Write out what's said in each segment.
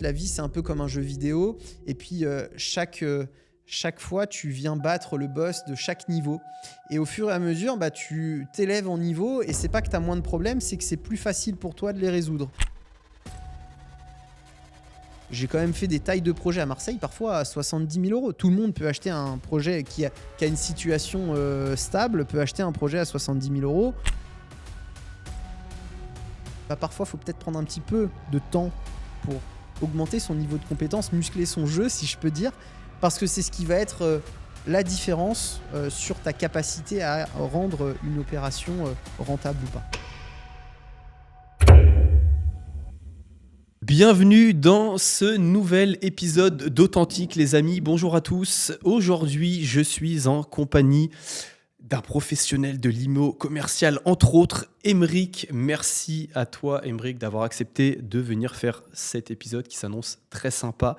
La vie, c'est un peu comme un jeu vidéo. Et puis, chaque fois, tu viens battre le boss de chaque niveau. Et au fur et à mesure, tu t'élèves en niveau. Et c'est pas que tu as moins de problèmes, c'est que c'est plus facile pour toi de les résoudre. J'ai quand même fait des tailles de projets à Marseille, parfois à 70 000 euros. Tout le monde peut acheter un projet qui a une situation stable, peut acheter un projet à 70 000 euros. Parfois, il faut peut-être prendre un petit peu de temps pour augmenter son niveau de compétence, muscler son jeu, si je peux dire, parce que c'est ce qui va être la différence sur ta capacité à rendre une opération rentable ou pas. Bienvenue dans ce nouvel épisode d'Authentique, les amis. Bonjour à tous. Aujourd'hui, je suis en compagnie d'un professionnel de l'IMO commercial, entre autres, Aymeric. Merci à toi, Aymeric, d'avoir accepté de venir faire cet épisode qui s'annonce très sympa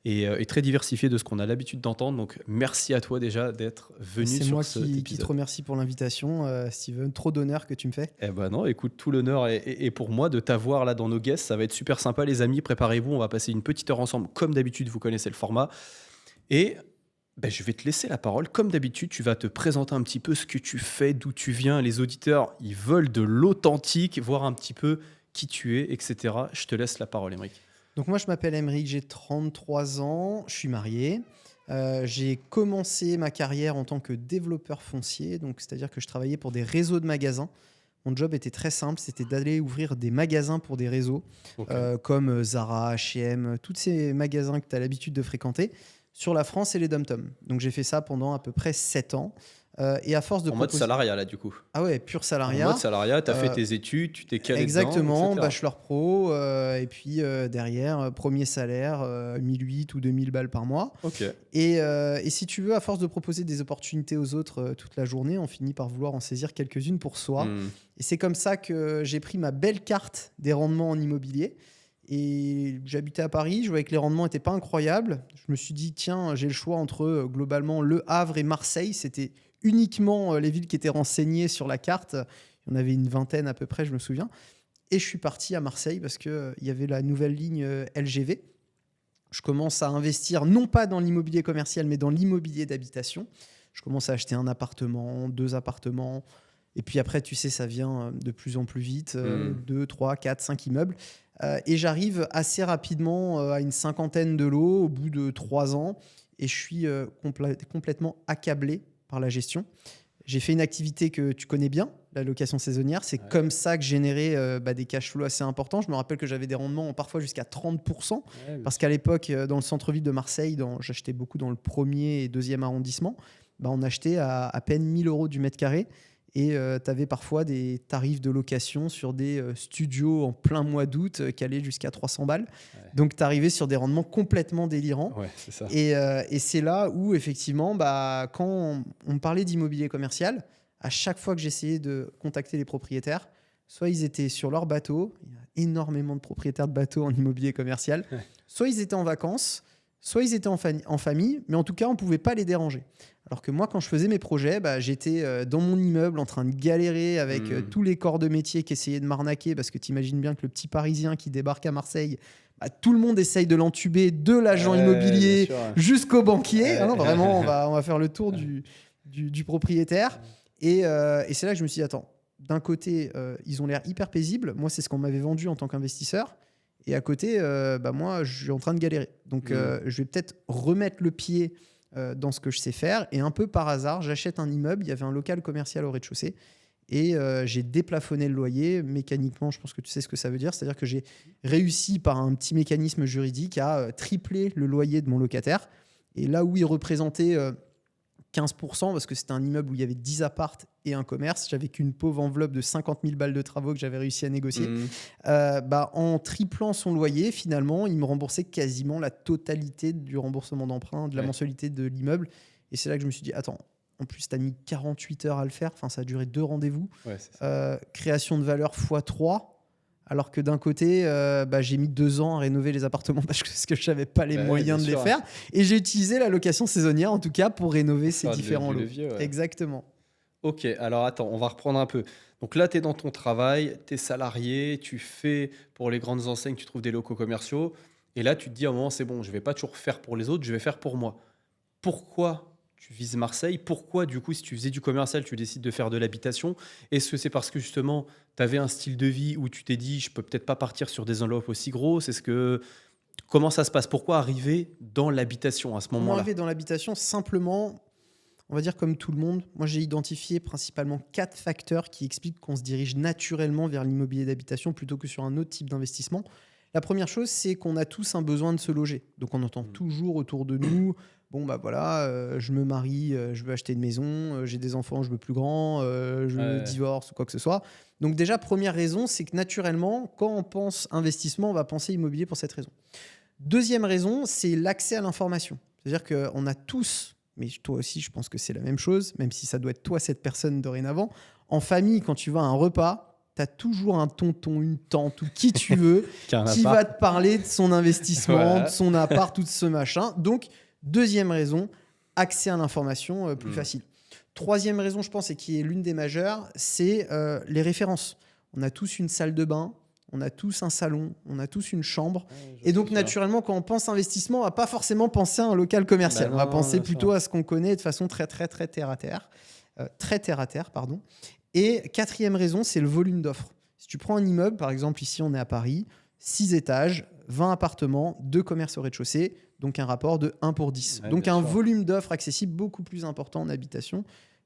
et très diversifié de ce qu'on a l'habitude d'entendre. Donc, merci à toi déjà d'être venu sur cet épisode. C'est moi qui te remercie pour l'invitation, Steven. Trop d'honneur que tu me fais. Eh ben non, écoute, tout l'honneur est pour moi de t'avoir là dans nos guests. Ça va être super sympa, les amis. Préparez-vous, on va passer une petite heure ensemble. Comme d'habitude, vous connaissez le format. Et je vais te laisser la parole. Comme d'habitude, tu vas te présenter un petit peu ce que tu fais, d'où tu viens. Les auditeurs, ils veulent de l'authentique, voir un petit peu qui tu es, etc. Je te laisse la parole, Aymeric. Donc moi, je m'appelle Aymeric, j'ai 33 ans, je suis marié. J'ai commencé ma carrière en tant que développeur foncier, donc c'est-à-dire que je travaillais pour des réseaux de magasins. Mon job était très simple, c'était d'aller ouvrir des magasins pour des réseaux, comme Zara, H&M, tous ces magasins que tu as l'habitude de fréquenter, sur la France et les dom-toms. Donc j'ai fait ça pendant à peu près 7 ans. Et à force de mode salariat, là, du coup. Ah ouais, pur salariat. En mode salariat, tu as fait tes études, tu t'es calé exactement, dedans, bachelor pro, et puis derrière, premier salaire, 1008 ou 2000 balles par mois. Ok. Et si tu veux, à force de proposer des opportunités aux autres toute la journée, on finit par vouloir en saisir quelques-unes pour soi. Et c'est comme ça que j'ai pris ma belle carte des rendements en immobilier. Et j'habitais à Paris, je voyais que les rendements n'étaient pas incroyables. Je me suis dit, tiens, j'ai le choix entre globalement Le Havre et Marseille. C'était uniquement les villes qui étaient renseignées sur la carte. Il y en avait une vingtaine à peu près, je me souviens. Et je suis parti à Marseille parce qu'il y avait la nouvelle ligne LGV. Je commence à investir non pas dans l'immobilier commercial, mais dans l'immobilier d'habitation. Je commence à acheter un appartement, 2 appartements. Et puis après, tu sais, ça vient de plus en plus vite. 2, 3, 4, 5 immeubles. Et j'arrive assez rapidement à une cinquantaine de lots au bout de 3 ans. Et je suis complètement accablé par la gestion. J'ai fait une activité que tu connais bien, la location saisonnière. C'est comme ça que je générais des cash flows assez importants. Je me rappelle que j'avais des rendements parfois jusqu'à 30%. Parce qu'à l'époque, dans le centre-ville de Marseille, j'achetais beaucoup dans le 1er et 2e arrondissement. On achetait à peine 1 000 euros du mètre carré. Et tu avais parfois des tarifs de location sur des studios en plein mois d'août qui allaient jusqu'à 300 balles. Ouais. Donc, tu arrivais sur des rendements complètement délirants. Ouais, c'est ça. Et c'est là où, effectivement, quand on me parlait d'immobilier commercial, à chaque fois que j'essayais de contacter les propriétaires, soit ils étaient sur leur bateau, il y a énormément de propriétaires de bateaux en immobilier commercial, soit ils étaient en vacances, soit ils étaient en famille, mais en tout cas, on ne pouvait pas les déranger. Alors que moi, quand je faisais mes projets, j'étais dans mon immeuble en train de galérer avec tous les corps de métier qui essayaient de m'arnaquer, parce que tu imagines bien que le petit Parisien qui débarque à Marseille, tout le monde essaye de l'entuber, de l'agent immobilier jusqu'au banquier. Non, vraiment, on va faire le tour du propriétaire. Et c'est là que je me suis dit, attends, d'un côté, ils ont l'air hyper paisibles. Moi, c'est ce qu'on m'avait vendu en tant qu'investisseur. Et à côté, moi, je suis en train de galérer. Donc, je vais peut-être remettre le pied dans ce que je sais faire. Et un peu par hasard, j'achète un immeuble. Il y avait un local commercial au rez-de-chaussée. Et j'ai déplafonné le loyer. Mécaniquement, je pense que tu sais ce que ça veut dire. C'est-à-dire que j'ai réussi par un petit mécanisme juridique à tripler le loyer de mon locataire. Et là où il représentait 15%, parce que c'était un immeuble où il y avait 10 appartes et un commerce, j'avais qu'une pauvre enveloppe de 50 000 balles de travaux que j'avais réussi à négocier. En triplant son loyer, finalement, il me remboursait quasiment la totalité du remboursement d'emprunt, de la mensualité de l'immeuble. Et c'est là que je me suis dit, attends, en plus, tu as mis 48 heures à le faire. Enfin, ça a duré 2 rendez-vous. Création de valeur x3. Alors que d'un côté, j'ai mis 2 ans à rénover les appartements parce que je n'avais pas les moyens de les faire. Et j'ai utilisé la location saisonnière, en tout cas, pour rénover ces différents lots. Exactement. Ok, alors attends, on va reprendre un peu. Donc là, tu es dans ton travail, tu es salarié, tu fais pour les grandes enseignes, tu trouves des locaux commerciaux. Et là, tu te dis à un moment, c'est bon, je vais pas toujours faire pour les autres, je vais faire pour moi. Pourquoi tu vises Marseille? Pourquoi, du coup, si tu faisais du commercial, tu décides de faire de l'habitation? Est-ce que c'est parce que justement, tu avais un style de vie où tu t'es dit, je peux peut-être pas partir sur des enveloppes aussi grosses? Comment ça se passe? Pourquoi arriver dans l'habitation à ce Comment moment-là? arriver dans l'habitation? Simplement, on va dire comme tout le monde, moi j'ai identifié principalement 4 facteurs qui expliquent qu'on se dirige naturellement vers l'immobilier d'habitation plutôt que sur un autre type d'investissement. La première chose, c'est qu'on a tous un besoin de se loger. Donc on entend Mm. toujours autour de nous, bon bah voilà, je me marie, je veux acheter une maison, j'ai des enfants, je veux plus grand, je Ouais, divorce ou quoi que ce soit. Donc déjà, première raison, c'est que naturellement, quand on pense investissement, on va penser immobilier pour cette raison. Deuxième raison, c'est l'accès à l'information. C'est-à-dire qu'on a tous, mais toi aussi, je pense que c'est la même chose, même si ça doit être toi cette personne dorénavant, en famille, quand tu vas à un repas, tu as toujours un tonton, une tante ou qui tu veux qui a un qui appart. va te parler de son investissement, de Voilà. son appart, tout de ce machin. Donc, deuxième raison, accès à l'information plus Mm. facile. Troisième raison, je pense, et qui est l'une des majeures, c'est les références. On a tous une salle de bain, on a tous un salon, on a tous une chambre. Et donc, naturellement, quand on pense investissement, on va pas forcément penser à un local commercial. Bah On va non, penser bien plutôt sûr. à ce qu'on connaît de façon très, très, très terre à terre. Très terre à terre, pardon. Et quatrième raison, c'est le volume d'offres. Si tu prends un immeuble, par exemple, ici, on est à Paris, 6 étages, 20 appartements, 2 commerces au rez-de-chaussée, donc un rapport de 1 pour 10. Ouais, Donc bien un sûr. volume d'offres accessible beaucoup plus important en habitation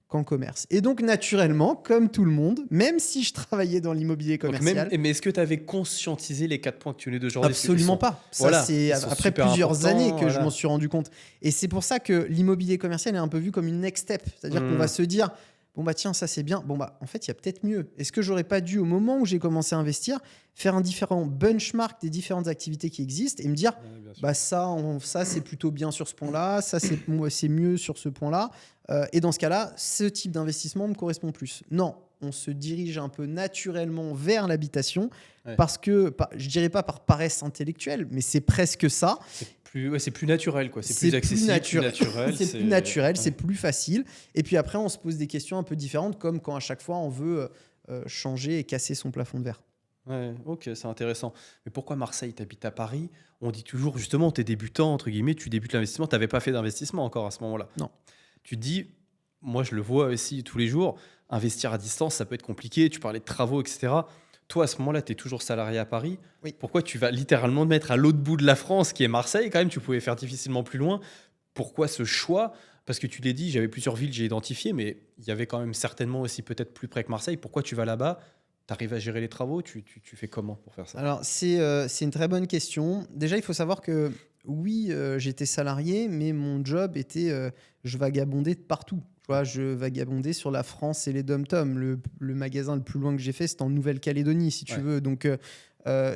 qu'en commerce. Et donc, naturellement, comme tout le monde, même si je travaillais dans l'immobilier Donc commercial, mais est-ce que tu avais conscientisé les 4 points que tu venais d'aujourd'hui? Parce qu'ils absolument sont, pas. Ça, voilà, c'est ils sont après super plusieurs années importants. que je m'en Voilà. suis rendu compte. Et c'est pour ça que l'immobilier commercial est un peu vu comme une next step. C'est-à-dire qu'on va Mm. se dire, bon bah tiens, ça c'est bien. Bon bah en fait, il y a peut-être mieux. Est-ce que j'aurais pas dû, au moment où j'ai commencé à investir, faire un différent benchmark des différentes activités qui existent et me dire, Ouais, bien sûr. bah ça c'est plutôt bien sur ce point-là, ça c'est mieux sur ce point-là. Et dans ce cas-là, ce type d'investissement me correspond plus. Non, on se dirige un peu naturellement vers l'habitation Ouais. parce que, je dirais pas par paresse intellectuelle, mais c'est presque ça. C'est plus naturel, quoi. C'est plus accessible, plus naturel. C'est plus naturel, Ouais. c'est plus facile. Et puis après, on se pose des questions un peu différentes, comme quand à chaque fois on veut changer et casser son plafond de verre. Ouais, ok, c'est intéressant. Mais pourquoi Marseille? T'habites à Paris. On dit toujours, justement, t'es débutant, entre guillemets, tu débutes l'investissement. T'avais pas fait d'investissement encore à ce moment-là. Non. Tu te dis, moi je le vois aussi tous les jours, investir à distance, ça peut être compliqué. Tu parlais de travaux, etc. Toi, à ce moment-là, tu es toujours salarié à Paris. Oui. Pourquoi tu vas littéralement te mettre à l'autre bout de la France, qui est Marseille, quand même? Tu pouvais faire difficilement plus loin. Pourquoi ce choix? Parce que tu l'as dit, j'avais plusieurs villes, j'ai identifié, mais il y avait quand même certainement aussi peut-être plus près que Marseille. Pourquoi tu vas là-bas? Tu arrives à gérer les travaux? Tu fais comment pour faire ça? Alors, c'est une très bonne question. Déjà, il faut savoir que oui, j'étais salarié, mais mon job était, je vagabondais de partout. Tu vois, je vagabondais sur la France et les dom-toms. Le magasin le plus loin que j'ai fait, c'était en Nouvelle-Calédonie, si tu Ouais. veux. Donc,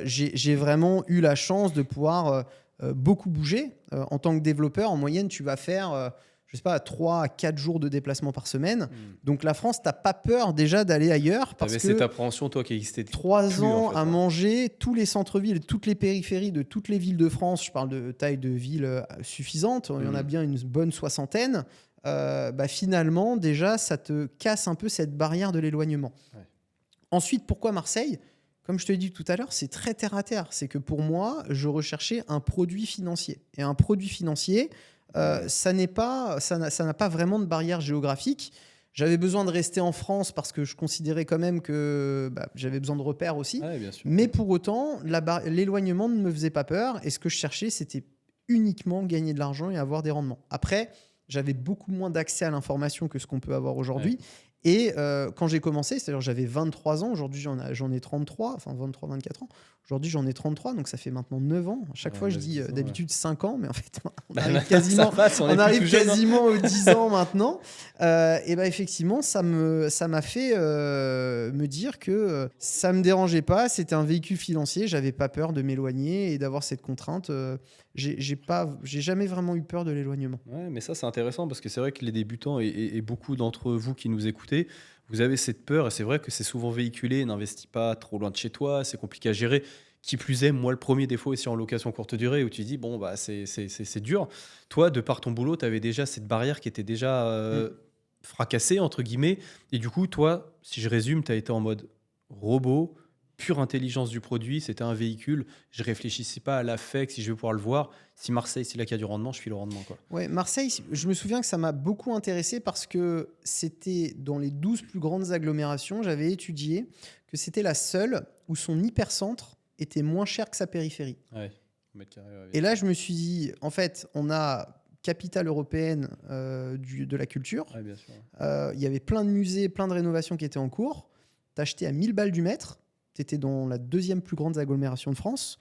j'ai vraiment eu la chance de pouvoir beaucoup bouger. En tant que développeur, en moyenne, tu vas faire, je sais pas, 3 à 4 jours de déplacement par semaine. Donc, la France, t'as pas peur déjà d'aller ailleurs Tu parce avais que cette appréhension, toi, qui existait 3 plus, en ans fait, à ouais. manger tous les centres-villes, toutes les périphéries de toutes les villes de France. Je parle de taille de ville suffisante. Il y en a bien une bonne soixantaine. Bah finalement, déjà, ça te casse un peu cette barrière de l'éloignement. Ouais. Ensuite, pourquoi Marseille? Comme je te l'ai dit tout à l'heure, c'est très terre à terre. C'est que pour moi, je recherchais un produit financier. Et un produit financier, ça n'a pas vraiment de barrière géographique. J'avais besoin de rester en France parce que je considérais quand même que j'avais besoin de repères aussi. Ouais, bien sûr. Mais pour autant, l'éloignement ne me faisait pas peur. Et ce que je cherchais, c'était uniquement gagner de l'argent et avoir des rendements. Après, j'avais beaucoup moins d'accès à l'information que ce qu'on peut avoir aujourd'hui. Et quand j'ai commencé, c'est-à-dire j'avais 23 ans, aujourd'hui j'en ai 33, enfin 23, 24 ans. Aujourd'hui j'en ai 33, donc ça fait maintenant 9 ans. À chaque fois je dis 10 ans, d'habitude 5 ans, mais en fait on Bah, arrive ça quasiment, passe, on est on plus arrive tout jeune, hein. quasiment aux 10 ans maintenant. Et bah effectivement, ça m'a fait me dire que ça me dérangeait pas, c'était un véhicule financier, j'avais pas peur de m'éloigner et d'avoir cette contrainte. J'ai jamais vraiment eu peur de l'éloignement. Ouais, mais ça, c'est intéressant parce que c'est vrai que les débutants et beaucoup d'entre vous qui nous écoutez, vous avez cette peur et c'est vrai que c'est souvent véhiculé. N'investis pas trop loin de chez toi, c'est compliqué à gérer. Qui plus est, moi, le premier défaut aussi en location courte durée où tu dis, bon, bah, c'est dur. Toi, de par ton boulot, tu avais déjà cette barrière qui était déjà fracassée, entre guillemets. Et du coup, toi, si je résume, tu as été en mode robot, pure intelligence du produit. C'était un véhicule. Je réfléchissais pas à l'affect, si je vais pouvoir le voir. Si Marseille, c'est là qu'il y a du rendement, je file le rendement, quoi. Ouais, Marseille, je me souviens que ça m'a beaucoup intéressé parce que c'était dans les 12 plus grandes agglomérations, j'avais étudié que c'était la seule où son hypercentre était moins cher que sa périphérie. Ouais, au mètre carré, ouais, Et là, je me suis dit, en fait, on a capitale européenne de la culture. ouais, bien sûr. Il y avait plein de musées, plein de rénovations qui étaient en cours. T'achetais à 1000 balles du mètre. T'étais dans la deuxième plus grande agglomération de France.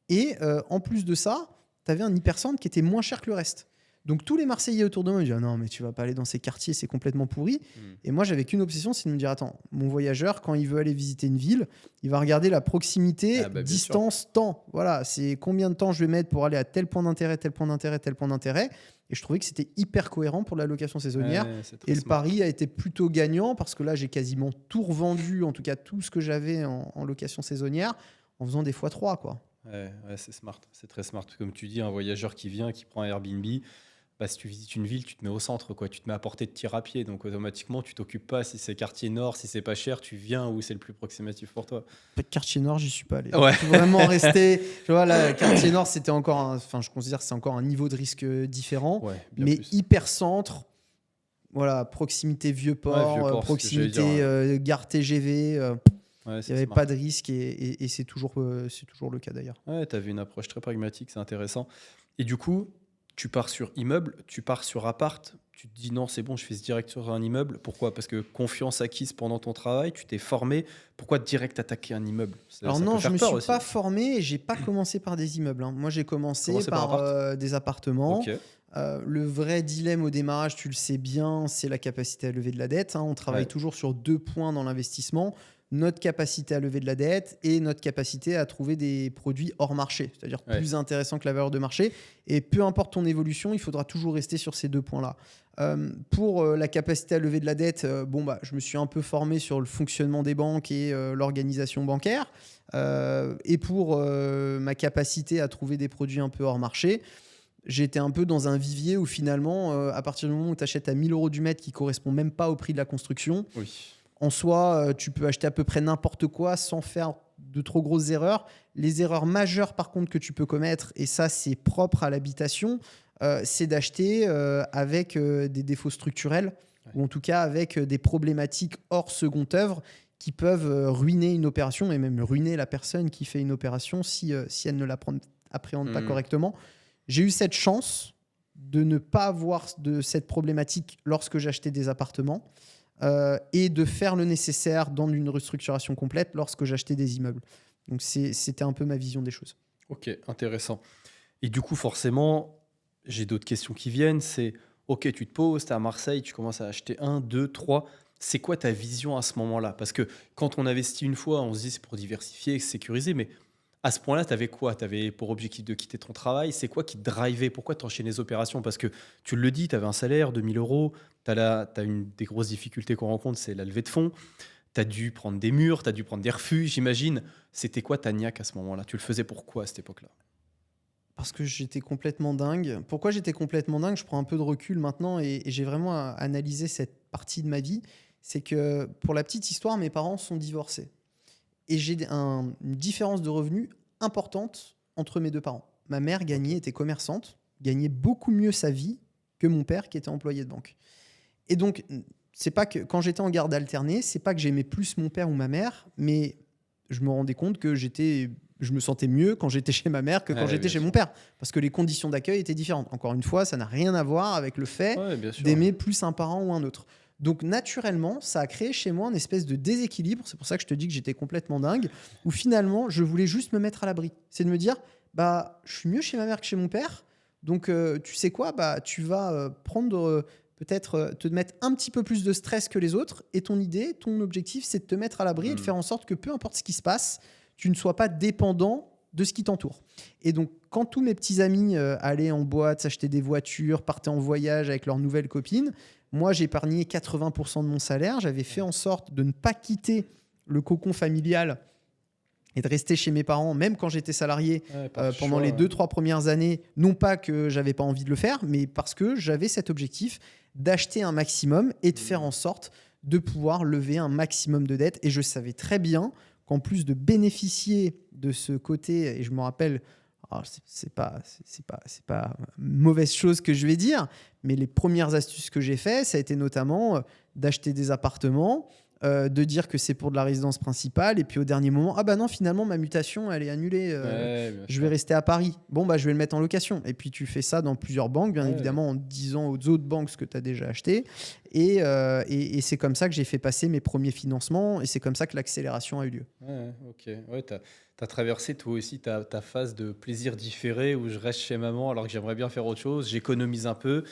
Et en plus de ça, t'avais un hypercentre qui était moins cher que le reste. Donc tous les Marseillais autour de moi me disaient, ah non, mais tu vas pas aller dans ces quartiers, c'est complètement pourri. Et moi, j'avais qu'une obsession, c'est de me dire, attends, mon voyageur, quand il veut aller visiter une ville, il va regarder la proximité, Bien distance, temps. Voilà, c'est combien de temps je vais mettre pour aller à tel point d'intérêt, tel point d'intérêt, tel point d'intérêt. Et je trouvais que c'était hyper cohérent pour la location saisonnière. Ouais, c'est très Et le smart. pari a été plutôt gagnant parce que là, j'ai quasiment tout revendu, en tout cas tout ce que j'avais en location saisonnière, en faisant des x3, quoi. Ouais, c'est smart, c'est très smart. Comme tu dis, un voyageur qui vient, qui prend un Airbnb, bah, si tu visites une ville, tu te mets au centre, quoi. Tu te mets à portée de tir à pied. Donc automatiquement, tu t'occupes pas si c'est quartier nord, si c'est pas cher, tu viens où c'est le plus approximatif pour toi. Quartier Nord, j'y suis pas allé. Ouais. Je suis vraiment resté. Tu vois, là, Quartier Nord, c'était encore enfin, je considère que c'est encore un niveau de risque différent. Ouais, bien Mais plus. hyper centre, voilà, proximité Vieux-Port, Ouais, Vieux-Port, c'est ce que j'allais proximité dire, gare TGV. Ouais, Il c'est n'y avait smart. pas de risque et c'est toujours le cas d'ailleurs. Ouais, tu avais une approche très pragmatique, c'est intéressant. Et du coup, tu pars sur immeuble, tu pars sur appart, tu te dis non, c'est bon, je fais ce direct sur un immeuble. Pourquoi? Parce que confiance acquise pendant ton travail, tu t'es formé. Pourquoi direct attaquer un immeuble? Alors ça non, peut je faire me peur suis aussi. pas formé et j'ai pas commencé par des immeubles, hein. Moi, j'ai commencé Commencé par par appart. des appartements. Ok. Le vrai dilemme au démarrage, tu le sais bien, c'est la capacité à lever de la dette, hein. On travaille Ouais. toujours sur 2 points dans l'investissement, notre capacité à lever de la dette et notre capacité à trouver des produits hors marché, c'est-à-dire Ouais. plus intéressants que la valeur de marché. Et peu importe ton évolution, il faudra toujours rester sur ces 2 points-là. Pour la capacité à lever de la dette, je me suis un peu formé sur le fonctionnement des banques et l'organisation bancaire. Et pour ma capacité à trouver des produits un peu hors marché, j'étais un peu dans un vivier où finalement, à partir du moment où tu achètes à 1000 € du mètre qui correspond même pas au prix de la construction, Oui. en soi, tu peux acheter à peu près n'importe quoi sans faire de trop grosses erreurs. Les erreurs majeures, par contre, que tu peux commettre, et ça, c'est propre à l'habitation, c'est d'acheter avec des défauts structurels, ou en tout cas avec des problématiques hors second œuvre qui peuvent ruiner une opération et même ruiner la personne qui fait une opération si elle ne l'appréhende pas correctement. J'ai eu cette chance de ne pas avoir de cette problématique lorsque j'achetais des appartements et de faire le nécessaire dans une restructuration complète lorsque j'achetais des immeubles. Donc c'était un peu ma vision des choses. Ok, intéressant. Et du coup, forcément, j'ai d'autres questions qui viennent. C'est, ok, tu te poses, tu es à Marseille, tu commences à acheter 1, 2, 3. C'est quoi ta vision à ce moment-là? Parce que quand on investit une fois, on se dit c'est pour diversifier, sécuriser, mais à ce point-là, tu avais quoi? Tu avais pour objectif de quitter ton travail? C'est quoi qui te drivait? Pourquoi tu enchaînes les opérations? Parce que tu le dis, tu avais un salaire de 1000 €, tu as une des grosses difficultés qu'on rencontre, c'est la levée de fonds. Tu as dû prendre des murs, tu as dû prendre des refus, j'imagine. C'était quoi ta niaque à ce moment-là? Tu le faisais pourquoi à cette époque-là? Parce que j'étais complètement dingue. Pourquoi j'étais complètement dingue? Je prends un peu de recul maintenant et j'ai vraiment analysé cette partie de ma vie. C'est que pour la petite histoire, mes parents sont divorcés. Et j'ai une différence de revenus importante entre mes 2 parents. Ma mère était commerçante, gagnait beaucoup mieux sa vie que mon père qui était employé de banque. Et donc, c'est pas que quand j'étais en garde alternée, c'est pas que j'aimais plus mon père ou ma mère, mais je me rendais compte que je me sentais mieux quand j'étais chez ma mère que quand j'étais chez mon père. Parce que les conditions d'accueil étaient différentes. Encore une fois, ça n'a rien à voir avec le fait d'aimer plus un parent ou un autre. Donc naturellement, ça a créé chez moi une espèce de déséquilibre. C'est pour ça que je te dis que j'étais complètement dingue. Où finalement, je voulais juste me mettre à l'abri. C'est de me dire, je suis mieux chez ma mère que chez mon père. Donc tu sais quoi, tu vas prendre peut-être te mettre un petit peu plus de stress que les autres. Et ton idée, ton objectif, c'est de te mettre à l'abri et de faire en sorte que peu importe ce qui se passe, tu ne sois pas dépendant de ce qui t'entoure. Et donc, quand tous mes petits amis allaient en boîte, s'achetaient des voitures, partaient en voyage avec leurs nouvelles copines, moi, j'ai épargné 80% de mon salaire. J'avais fait en sorte de ne pas quitter le cocon familial et de rester chez mes parents, même quand j'étais salarié, pendant les 2-3 premières années. Non pas que j'avais pas envie de le faire, mais parce que j'avais cet objectif d'acheter un maximum et de faire en sorte de pouvoir lever un maximum de dettes. Et je savais très bien qu'en plus de bénéficier de ce côté, et je me rappelle, alors c'est pas mauvaise chose que je vais dire, mais les premières astuces que j'ai fait, ça a été notamment d'acheter des appartements, de dire que c'est pour de la résidence principale, et puis au dernier moment, ah bah non, finalement ma mutation elle est annulée, Bien je vais sûr. rester à Paris. Bon bah je vais le mettre en location. Et puis tu fais ça dans plusieurs banques, bien Ouais. évidemment en disant aux autres banques ce que tu as déjà acheté. Et c'est comme ça que j'ai fait passer mes premiers financements, et c'est comme ça que l'accélération a eu lieu. Ok. Ouais, t'as traversé toi aussi ta phase de plaisir différé où je reste chez maman alors que j'aimerais bien faire autre chose, j'économise un peu,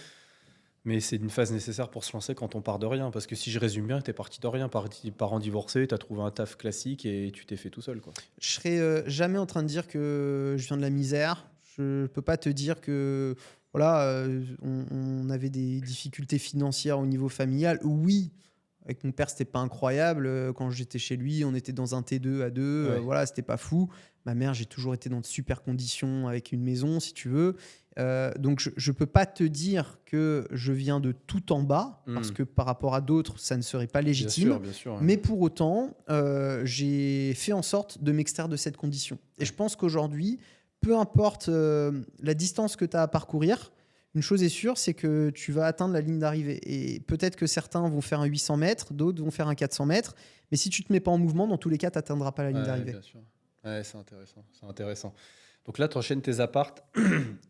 mais c'est une phase nécessaire pour se lancer quand on part de rien. Parce que si je résume bien, t'es parti de rien, parent divorcé, t'as trouvé un taf classique et tu t'es fait tout seul, quoi. Je serai jamais en train de dire que je viens de la misère. Je peux pas te dire que voilà, on avait des difficultés financières au niveau familial. Oui, avec mon père, c'était pas incroyable. Quand j'étais chez lui, on était dans un T2 à deux. Ouais. Voilà, c'était pas fou. Ma mère, j'ai toujours été dans de super conditions avec une maison, si tu veux. Donc, je peux pas te dire que je viens de tout en bas, parce que par rapport à d'autres, ça ne serait pas légitime. Bien sûr. Mais pour autant, j'ai fait en sorte de m'extraire de cette condition. Et je pense qu'aujourd'hui, peu importe la distance que tu as à parcourir, une chose est sûre, c'est que tu vas atteindre la ligne d'arrivée. Et peut-être que certains vont faire un 800 mètres, d'autres vont faire un 400 mètres. Mais si tu ne te mets pas en mouvement, dans tous les cas, tu n'atteindras pas la ligne d'arrivée. Bien sûr. Ouais, c'est intéressant. C'est intéressant. Donc là, tu enchaînes tes appartes,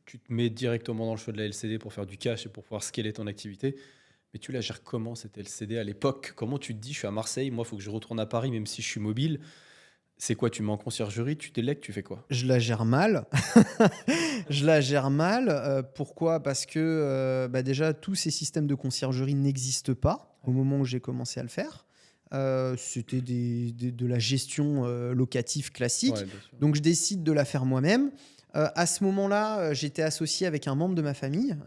tu te mets directement dans le feu de la LCD pour faire du cash et pour pouvoir scaler ton activité. Mais tu la gères comment cette LCD à l'époque? Comment tu te dis, je suis à Marseille, moi, il faut que je retourne à Paris, même si je suis mobile? C'est quoi? Tu mets en conciergerie, tu délègues, tu fais quoi? Je la gère mal. Je la gère mal. Pourquoi? Parce que déjà, tous ces systèmes de conciergerie n'existent pas au moment où j'ai commencé à le faire. C'était de la gestion locative classique. Ouais, bien sûr. Donc, je décide de la faire moi-même. À ce moment-là, j'étais associé avec un membre de ma famille,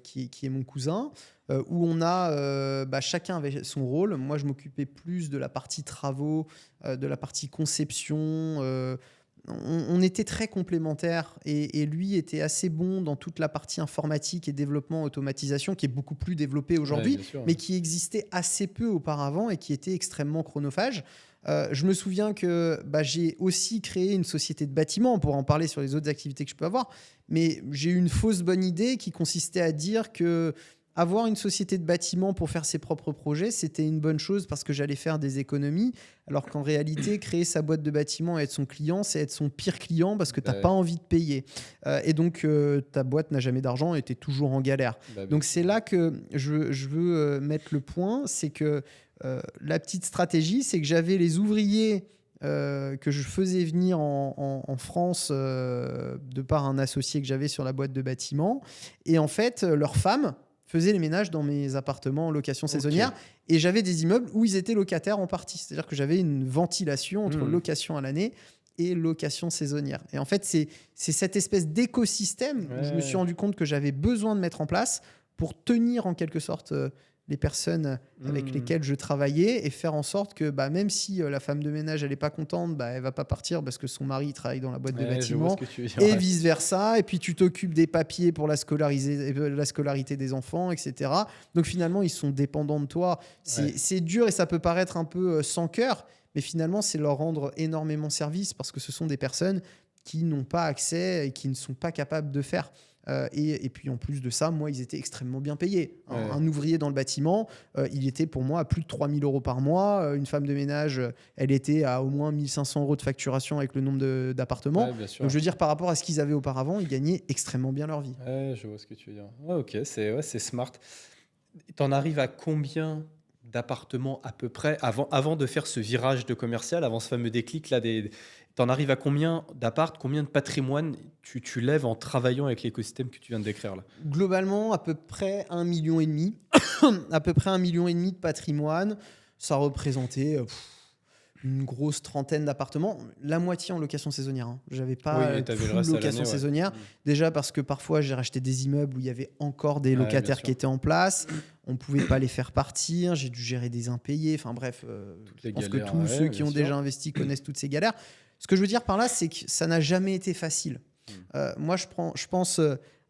qui est mon cousin, où on a chacun avait son rôle. Moi, je m'occupais plus de la partie travaux, de la partie conception. On était très complémentaires, et lui était assez bon dans toute la partie informatique et développement, automatisation, qui est beaucoup plus développée aujourd'hui, bien sûr, mais ouais. qui existait assez peu auparavant et qui était extrêmement chronophage. Je me souviens que j'ai aussi créé une société de bâtiment, pour en parler sur les autres activités que je peux avoir, mais j'ai eu une fausse bonne idée qui consistait à dire que avoir une société de bâtiment pour faire ses propres projets, c'était une bonne chose parce que j'allais faire des économies, alors qu'en réalité, créer sa boîte de bâtiment et être son client, c'est être son pire client parce que tu n'as Ouais. pas envie de payer. Et donc, ta boîte n'a jamais d'argent et tu es toujours en galère. Bien Donc, c'est sûr. là que je veux mettre le point. C'est que la petite stratégie, c'est que j'avais les ouvriers que je faisais venir en France de par un associé que j'avais sur la boîte de bâtiment. Et en fait, leurs femmes faisaient les ménages dans mes appartements en location saisonnière. Et j'avais des immeubles où ils étaient locataires en partie. C'est-à-dire que j'avais une ventilation entre location à l'année et location saisonnière. Et en fait, c'est cette espèce d'écosystème où je me suis rendu compte que j'avais besoin de mettre en place pour tenir en quelque sorte les personnes avec lesquelles je travaillais, et faire en sorte que même si la femme de ménage elle est pas contente, elle va pas partir parce que son mari travaille dans la boîte de Je vois bâtiment, ce que tu veux dire, et ouais. vice versa. Et puis tu t'occupes des papiers pour la scolarité des enfants, etc. Donc finalement ils sont dépendants de toi. C'est dur et ça peut paraître un peu sans cœur, mais finalement c'est leur rendre énormément service parce que ce sont des personnes qui n'ont pas accès et qui ne sont pas capables de faire. Et puis en plus de ça, moi, ils étaient extrêmement bien payés. Un ouvrier dans le bâtiment, il était pour moi à plus de 3 000 euros par mois. Une femme de ménage, elle était à au moins 1 500 euros de facturation avec le nombre d'appartements. Ouais, bien sûr. Donc je veux dire, par rapport à ce qu'ils avaient auparavant, ils gagnaient extrêmement bien leur vie. Ouais, je vois ce que tu veux dire. Ouais, ok, c'est smart. T'en arrives à combien d'appartements à peu près avant de faire ce virage de commercial, avant ce fameux déclic là, t'en arrives à combien d'appart, combien de patrimoine tu lèves en travaillant avec l'écosystème que tu viens de décrire là? Globalement, à peu près 1,5 million. À peu près 1,5 million de patrimoine. Ça représentait une grosse trentaine d'appartements, la moitié en location saisonnière. J'avais pas t'avais le full reste à location l'année, ouais. saisonnière. Déjà parce que parfois j'ai racheté des immeubles où il y avait encore des locataires bien qui sûr. étaient en place. On pouvait pas les faire partir. J'ai dû gérer des impayés. Enfin bref, je les pense que galères, tous ceux qui bien ont sûr. déjà investi connaissent toutes ces galères. Ce que je veux dire par là, c'est que ça n'a jamais été facile. Moi, je pense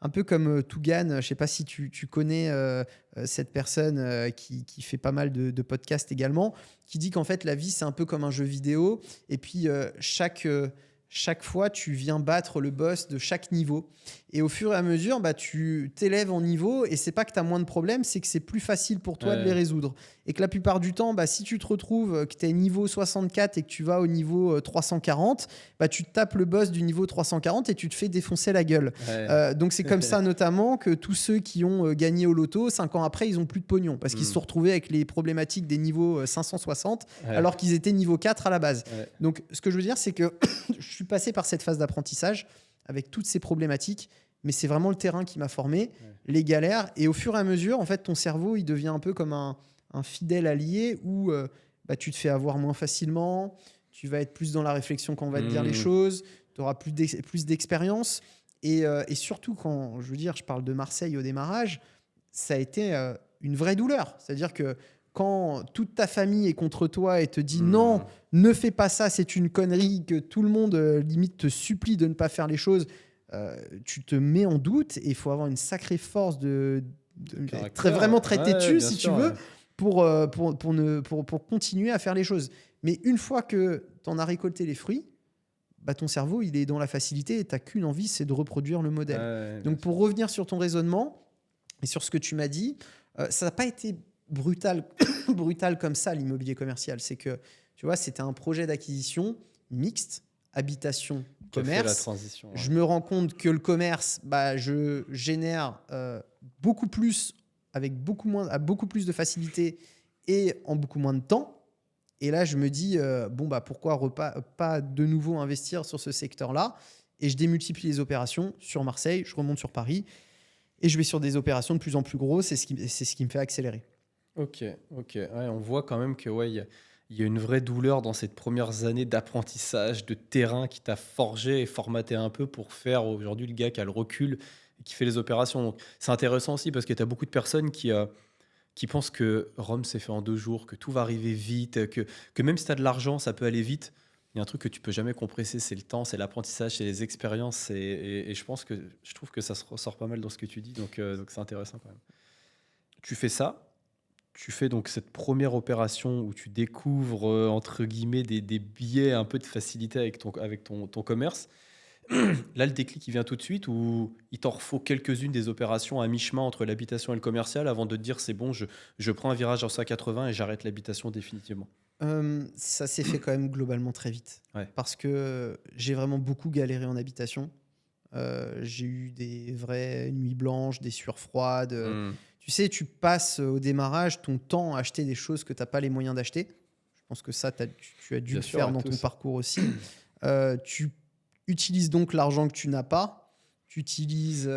un peu comme Tougan. Je ne sais pas si tu connais cette personne qui fait pas mal de podcasts également, qui dit qu'en fait, la vie, c'est un peu comme un jeu vidéo. Et puis, chaque fois, tu viens battre le boss de chaque niveau. Et au fur et à mesure, tu t'élèves en niveau. Et c'est pas que tu as moins de problèmes, c'est que c'est plus facile pour toi de les résoudre. Et que la plupart du temps, si tu te retrouves que tu es niveau 64 et que tu vas au niveau 340, tu te tapes le boss du niveau 340 et tu te fais défoncer la gueule. Donc c'est comme ça notamment que tous ceux qui ont gagné au loto, 5 ans après, ils ont plus de pognon parce qu'ils se sont retrouvés avec les problématiques des niveaux 560 alors qu'ils étaient niveau 4 à la base. Donc ce que je veux dire, c'est que je suis passé par cette phase d'apprentissage avec toutes ces problématiques, mais c'est vraiment le terrain qui m'a formé, les galères, et au fur et à mesure, en fait, ton cerveau, il devient un peu comme un fidèle allié où tu te fais avoir moins facilement, tu vas être plus dans la réflexion quand on va te dire les choses, tu auras plus d'expérience, et surtout quand, je parle de Marseille au démarrage, ça a été une vraie douleur, c'est-à-dire que quand toute ta famille est contre toi et te dit non, ne fais pas ça, c'est une connerie, que tout le monde limite te supplie de ne pas faire les choses, tu te mets en doute et il faut avoir une sacrée force très têtue si tu veux pour continuer à faire les choses. Mais une fois que tu en as récolté les fruits, ton cerveau il est dans la facilité et tu n'as qu'une envie, c'est de reproduire le modèle. Donc pour revenir sur ton raisonnement et sur ce que tu m'as dit, ça n'a pas été brutal comme ça l'immobilier commercial. C'est que tu vois, c'était un projet d'acquisition mixte, habitation, commerce. La transition, Je me rends compte que le commerce, je génère beaucoup plus avec beaucoup plus de facilité et en beaucoup moins de temps. Et là, je me dis pourquoi pas de nouveau investir sur ce secteur-là. Et je démultiplie les opérations sur Marseille, je remonte sur Paris et je vais sur des opérations de plus en plus grosses. C'est ce qui me fait accélérer. Ok. Ouais, on voit quand même que il y a une vraie douleur dans ces premières années d'apprentissage, de terrain qui t'a forgé et formaté un peu pour faire aujourd'hui le gars qui a le recul et qui fait les opérations. Donc, c'est intéressant aussi parce que tu as beaucoup de personnes qui pensent que Rome s'est fait en 2 jours, que tout va arriver vite, que même si tu as de l'argent, ça peut aller vite. Il y a un truc que tu peux jamais compresser, c'est le temps, c'est l'apprentissage, c'est les expériences. Et je trouve que ça se ressort pas mal dans ce que tu dis. Donc c'est intéressant quand même. Tu fais ça. Tu fais donc cette première opération où tu découvres, entre guillemets, des billets un peu de facilité avec ton commerce. Là, le déclic, il vient tout de suite ou il t'en faut quelques-unes des opérations à mi-chemin entre l'habitation et le commercial avant de te dire c'est bon, je prends un virage en 180 et j'arrête l'habitation définitivement. Ça s'est fait quand même globalement très vite. Parce que j'ai vraiment beaucoup galéré en habitation. J'ai eu des vraies nuits blanches, des sueurs froides. Tu sais, tu passes au démarrage ton temps à acheter des choses que tu n'as pas les moyens d'acheter. Je pense que ça, tu as dû le faire dans ton parcours aussi. Tu utilises donc l'argent que tu n'as pas. Tu utilises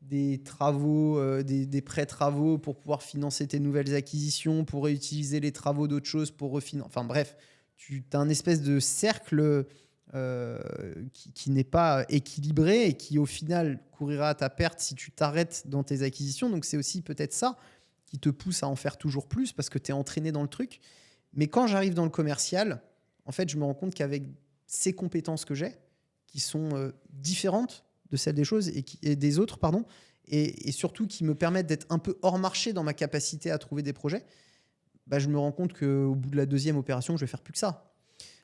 des travaux, des prêts travaux pour pouvoir financer tes nouvelles acquisitions, pour réutiliser les travaux d'autres choses pour refinancer. Enfin bref, tu as un espèce de cercle qui n'est pas équilibré et qui au final courira à ta perte si tu t'arrêtes dans tes acquisitions. Donc c'est aussi peut-être ça qui te pousse à en faire toujours plus parce que tu es entraîné dans le truc. Mais quand j'arrive dans le commercial, en fait, je me rends compte qu'avec ces compétences que j'ai, qui sont différentes de celles des choses et des autres, pardon, et surtout qui me permettent d'être un peu hors marché dans ma capacité à trouver des projets, je me rends compte qu'au bout de la deuxième opération, je vais faire plus que ça.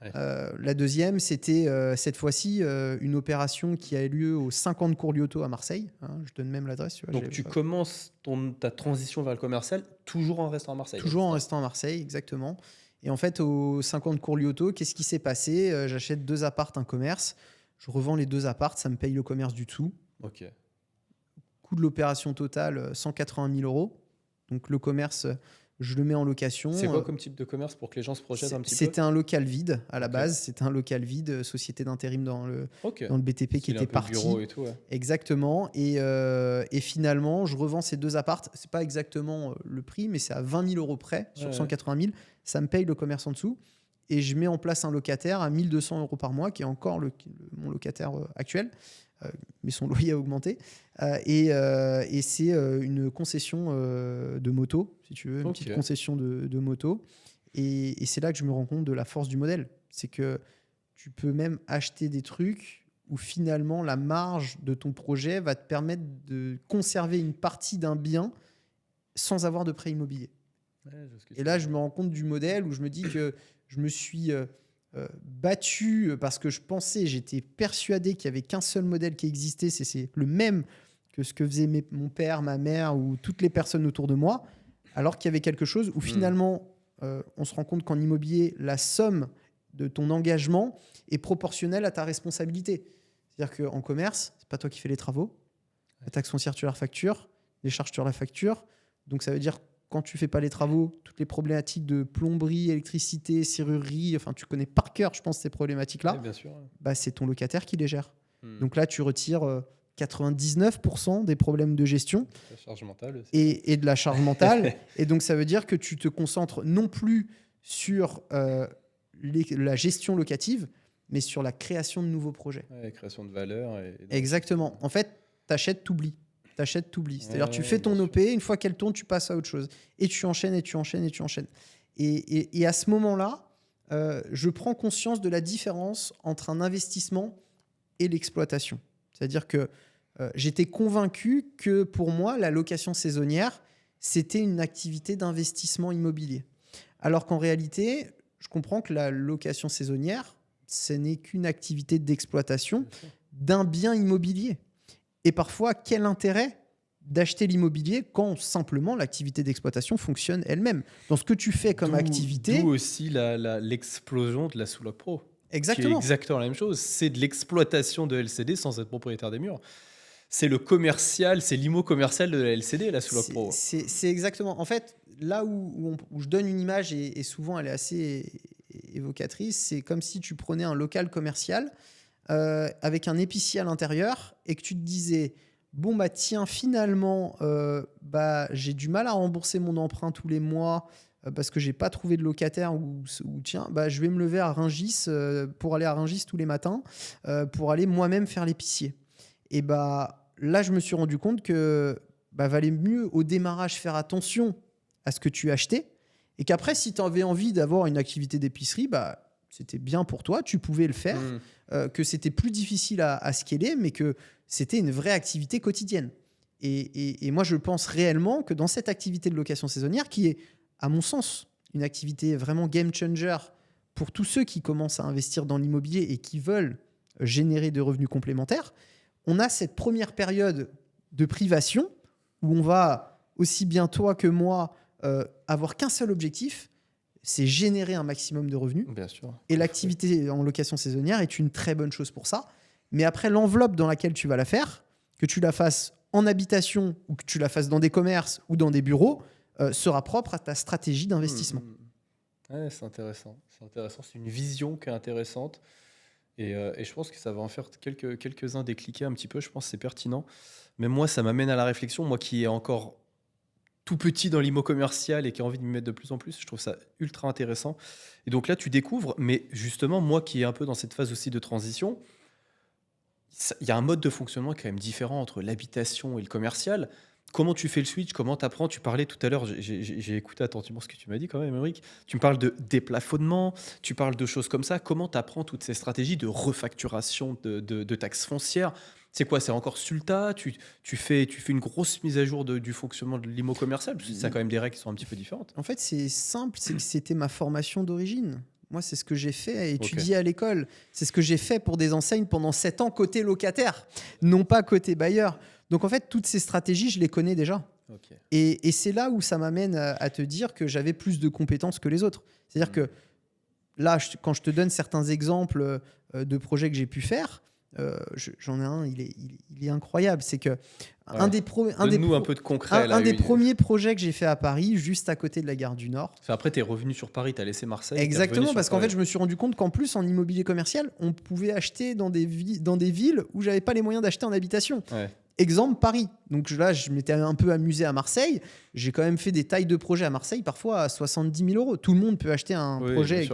La deuxième, c'était cette fois-ci une opération qui a eu lieu au 50 cours Lyoto à Marseille. Je donne même l'adresse. Tu vois, donc tu commences ta transition vers le commercial toujours en restant à Marseille. Toujours en restant à Marseille, exactement. Et en fait, au 50 cours Lyoto, qu'est-ce qui s'est passé ? J'achète 2 apparts, un commerce. Je revends les 2 apparts, ça me paye le commerce du dessous. Ok. Coût de l'opération totale, 180 000 €. Donc le commerce, je le mets en location. C'est quoi comme type de commerce pour que les gens se projettent un petit peu ? C'était un local vide à la base. C'était un local vide, société d'intérim dans le BTP qui était parti. Bureau et tout, Exactement. Et finalement, je revends ces 2 apparts. C'est pas exactement le prix, mais c'est à 20 000 € près sur 180 000. Ça me paye le commerce en dessous. Et je mets en place un locataire à 1 200 € par mois, qui est encore mon locataire actuel. Mais son loyer a augmenté. Et c'est une concession de moto, si tu veux, une petite concession de moto. Et c'est là que je me rends compte de la force du modèle. C'est que tu peux même acheter des trucs où finalement la marge de ton projet va te permettre de conserver une partie d'un bien sans avoir de prêt immobilier. Et là, je me rends compte du modèle où je me dis que je me suis battu parce que j'étais persuadé qu'il n'y avait qu'un seul modèle qui existait, c'est le même que ce que faisait mon père, ma mère ou toutes les personnes autour de moi, alors qu'il y avait quelque chose où finalement, on se rend compte qu'en immobilier, la somme de ton engagement est proportionnelle à ta responsabilité. C'est-à-dire qu'en commerce, c'est pas toi qui fais les travaux, la taxe foncière, tu la factures, les charges, tu la factures. Donc ça veut dire quand tu fais pas les travaux, toutes les problématiques de plomberie, électricité, serrurerie, enfin tu connais par cœur, je pense, ces problématiques-là, bien sûr. bah, c'est ton locataire qui les gère. Donc là, tu retires 99% des problèmes de gestion La charge mentale aussi. et de la charge mentale. Et donc ça veut dire que tu te concentres non plus sur la gestion locative, mais sur la création de nouveaux projets. Ouais, création de valeur. Exactement. En fait, t'achètes, t'oublies. C'est-à-dire tu fais ton bien OP, une fois qu'elle tourne, tu passes à autre chose. Et tu enchaînes, et tu enchaînes, et tu enchaînes. Et à ce moment-là, je prends conscience de la différence entre un investissement et l'exploitation. C'est-à-dire que j'étais convaincu que pour moi, la location saisonnière, c'était une activité d'investissement immobilier. Alors qu'en réalité, je comprends que la location saisonnière, ce n'est qu'une activité d'exploitation d'un bien immobilier. Et parfois, quel intérêt d'acheter l'immobilier quand simplement l'activité d'exploitation fonctionne elle-même. Dans ce que tu fais comme activité... D'où aussi l'explosion de la sous-loc pro. Exactement. Qui est exactement la même chose. C'est de l'exploitation de LCD sans être propriétaire des murs. C'est le commercial, c'est l'IMO commercial de la LCD, la sous-loc pro. C'est exactement. En fait, là où je donne une image, et souvent elle est assez évocatrice, c'est comme si tu prenais un local commercial avec un épicier à l'intérieur et que tu te disais, bon bah tiens, finalement, j'ai du mal à rembourser mon emprunt tous les mois parce que j'ai pas trouvé de locataire ou tiens, je vais me lever à Rungis pour aller à Rungis tous les matins pour aller moi-même faire l'épicier. Et là, je me suis rendu compte que valait mieux au démarrage faire attention à ce que tu achetais et qu'après, si tu avais envie d'avoir une activité d'épicerie, c'était bien pour toi, tu pouvais le faire, que c'était plus difficile à scaler, mais que c'était une vraie activité quotidienne. Et moi, je pense réellement que dans cette activité de location saisonnière, qui est, à mon sens, une activité vraiment game changer pour tous ceux qui commencent à investir dans l'immobilier et qui veulent générer de revenus complémentaires, on a cette première période de privation où on va, aussi bien toi que moi, avoir qu'un seul objectif, c'est générer un maximum de revenus. Bien sûr. Et l'activité en location saisonnière est une très bonne chose pour ça. Mais après, l'enveloppe dans laquelle tu vas la faire, que tu la fasses en habitation ou que tu la fasses dans des commerces ou dans des bureaux, sera propre à ta stratégie d'investissement. Ouais, c'est intéressant. C'est une vision qui est intéressante. Et je pense que ça va en faire quelques-uns décliquer un petit peu. Je pense que c'est pertinent. Mais moi, ça m'amène à la réflexion. Moi qui est encore tout petit dans l'IMO commercial et qui a envie de m'y mettre de plus en plus, je trouve ça ultra intéressant. Et donc là, tu découvres, mais justement, moi qui est un peu dans cette phase aussi de transition, il y a un mode de fonctionnement quand même différent entre l'habitation et le commercial. Comment tu fais le switch? Comment tu apprends? Tu parlais tout à l'heure, j'ai écouté attentivement ce que tu m'as dit quand même, Émeric. Tu me parles de déplafonnement, tu parles de choses comme ça. Comment tu apprends toutes ces stratégies de refacturation de taxes foncières? C'est quoi? C'est encore Sulta? Tu fais une grosse mise à jour du fonctionnement de l'IMO commercial? Parce que ça a quand même des règles qui sont un petit peu différentes. En fait, c'est simple, c'est que c'était ma formation d'origine. Moi, c'est ce que j'ai fait, étudier à l'école. C'est ce que j'ai fait pour des enseignes pendant 7 ans côté locataire, non pas côté bailleur. Donc en fait, toutes ces stratégies, je les connais déjà. Okay. Et c'est là où ça m'amène à te dire que j'avais plus de compétences que les autres. C'est-à-dire que là, quand je te donne certains exemples de projets que j'ai pu faire, j'en ai un, il est incroyable. C'est que un des premiers projets que j'ai fait à Paris, juste à côté de la gare du Nord. Après, tu es revenu sur Paris, tu as laissé Marseille. Exactement, parce qu'en fait, je me suis rendu compte qu'en plus, en immobilier commercial, on pouvait acheter dans des villes où j'avais pas les moyens d'acheter en habitation. Ouais. Exemple, Paris. Donc là, je m'étais un peu amusé à Marseille. J'ai quand même fait des tailles de projets à Marseille, parfois à 70 000 euros. Tout le monde peut acheter un projet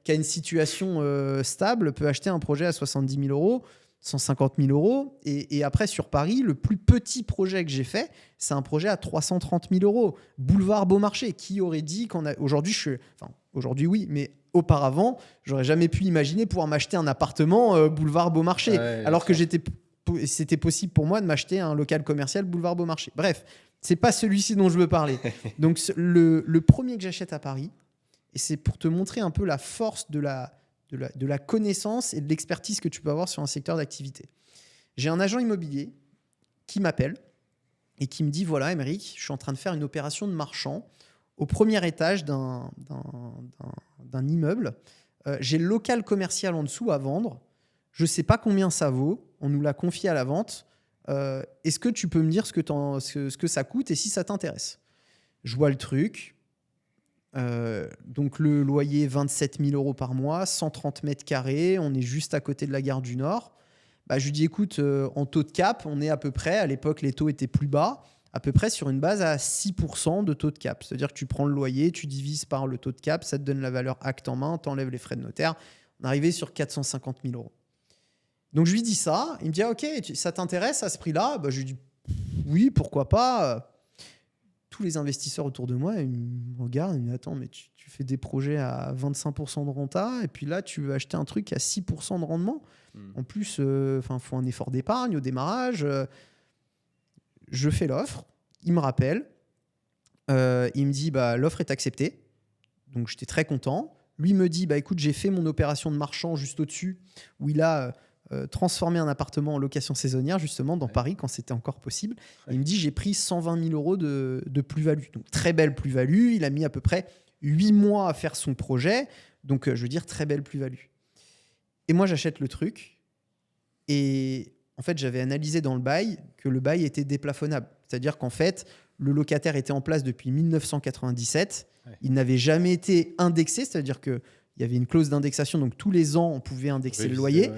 qui a une situation stable, peut acheter un projet à 70 000 euros, 150 000 euros. Et après, sur Paris, le plus petit projet que j'ai fait, c'est un projet à 330 000 euros. Boulevard Beaumarchais. Qui aurait dit qu'on a... Aujourd'hui, oui, mais auparavant, j'aurais jamais pu imaginer pouvoir m'acheter un appartement boulevard Beaumarchais, alors que c'était possible pour moi de m'acheter un local commercial boulevard Beaumarchais. Bref, c'est pas celui-ci dont je veux parler. Donc le premier que j'achète à Paris, et c'est pour te montrer un peu la force de la connaissance et de l'expertise que tu peux avoir sur un secteur d'activité. J'ai un agent immobilier qui m'appelle et qui me dit, voilà, Aymeric, je suis en train de faire une opération de marchand au premier étage d'un immeuble. J'ai le local commercial en dessous à vendre. Je ne sais pas combien ça vaut. On nous l'a confié à la vente. Est-ce que tu peux me dire ce que ça coûte et si ça t'intéresse ? Je vois le truc. Donc le loyer, 27 000 € par mois, 130 mètres carrés. On est juste à côté de la gare du Nord. Je lui dis, écoute, en taux de cap, on est à peu près, à l'époque, les taux étaient plus bas, à peu près sur une base à 6% de taux de cap. C'est-à-dire que tu prends le loyer, tu divises par le taux de cap, ça te donne la valeur acte en main, tu enlèves les frais de notaire. On arrivait sur 450 000 €. Donc je lui dis ça, il me dit, ok, ça t'intéresse à ce prix-là ? Je lui dis, oui, pourquoi pas. Tous les investisseurs autour de moi, ils me regardent, ils me disent, attends, mais tu fais des projets à 25% de renta, et puis là, tu veux acheter un truc à 6% de rendement. En plus, faut un effort d'épargne au démarrage. Je fais l'offre, il me rappelle, il me dit, l'offre est acceptée. Donc j'étais très content. Lui me dit, écoute, j'ai fait mon opération de marchand juste au-dessus, où il a transformé un appartement en location saisonnière, justement, dans Paris, quand c'était encore possible. Il me dit, j'ai pris 120 000 € de plus-value. Donc très belle plus-value. Il a mis à peu près 8 mois à faire son projet. Donc, je veux dire, très belle plus-value. Et moi, j'achète le truc. Et en fait, j'avais analysé dans le bail que le bail était déplafonnable. C'est-à-dire qu'en fait, le locataire était en place depuis 1997. Il n'avait jamais été indexé. C'est-à-dire qu'il y avait une clause d'indexation. Donc, tous les ans, on pouvait indexer le loyer.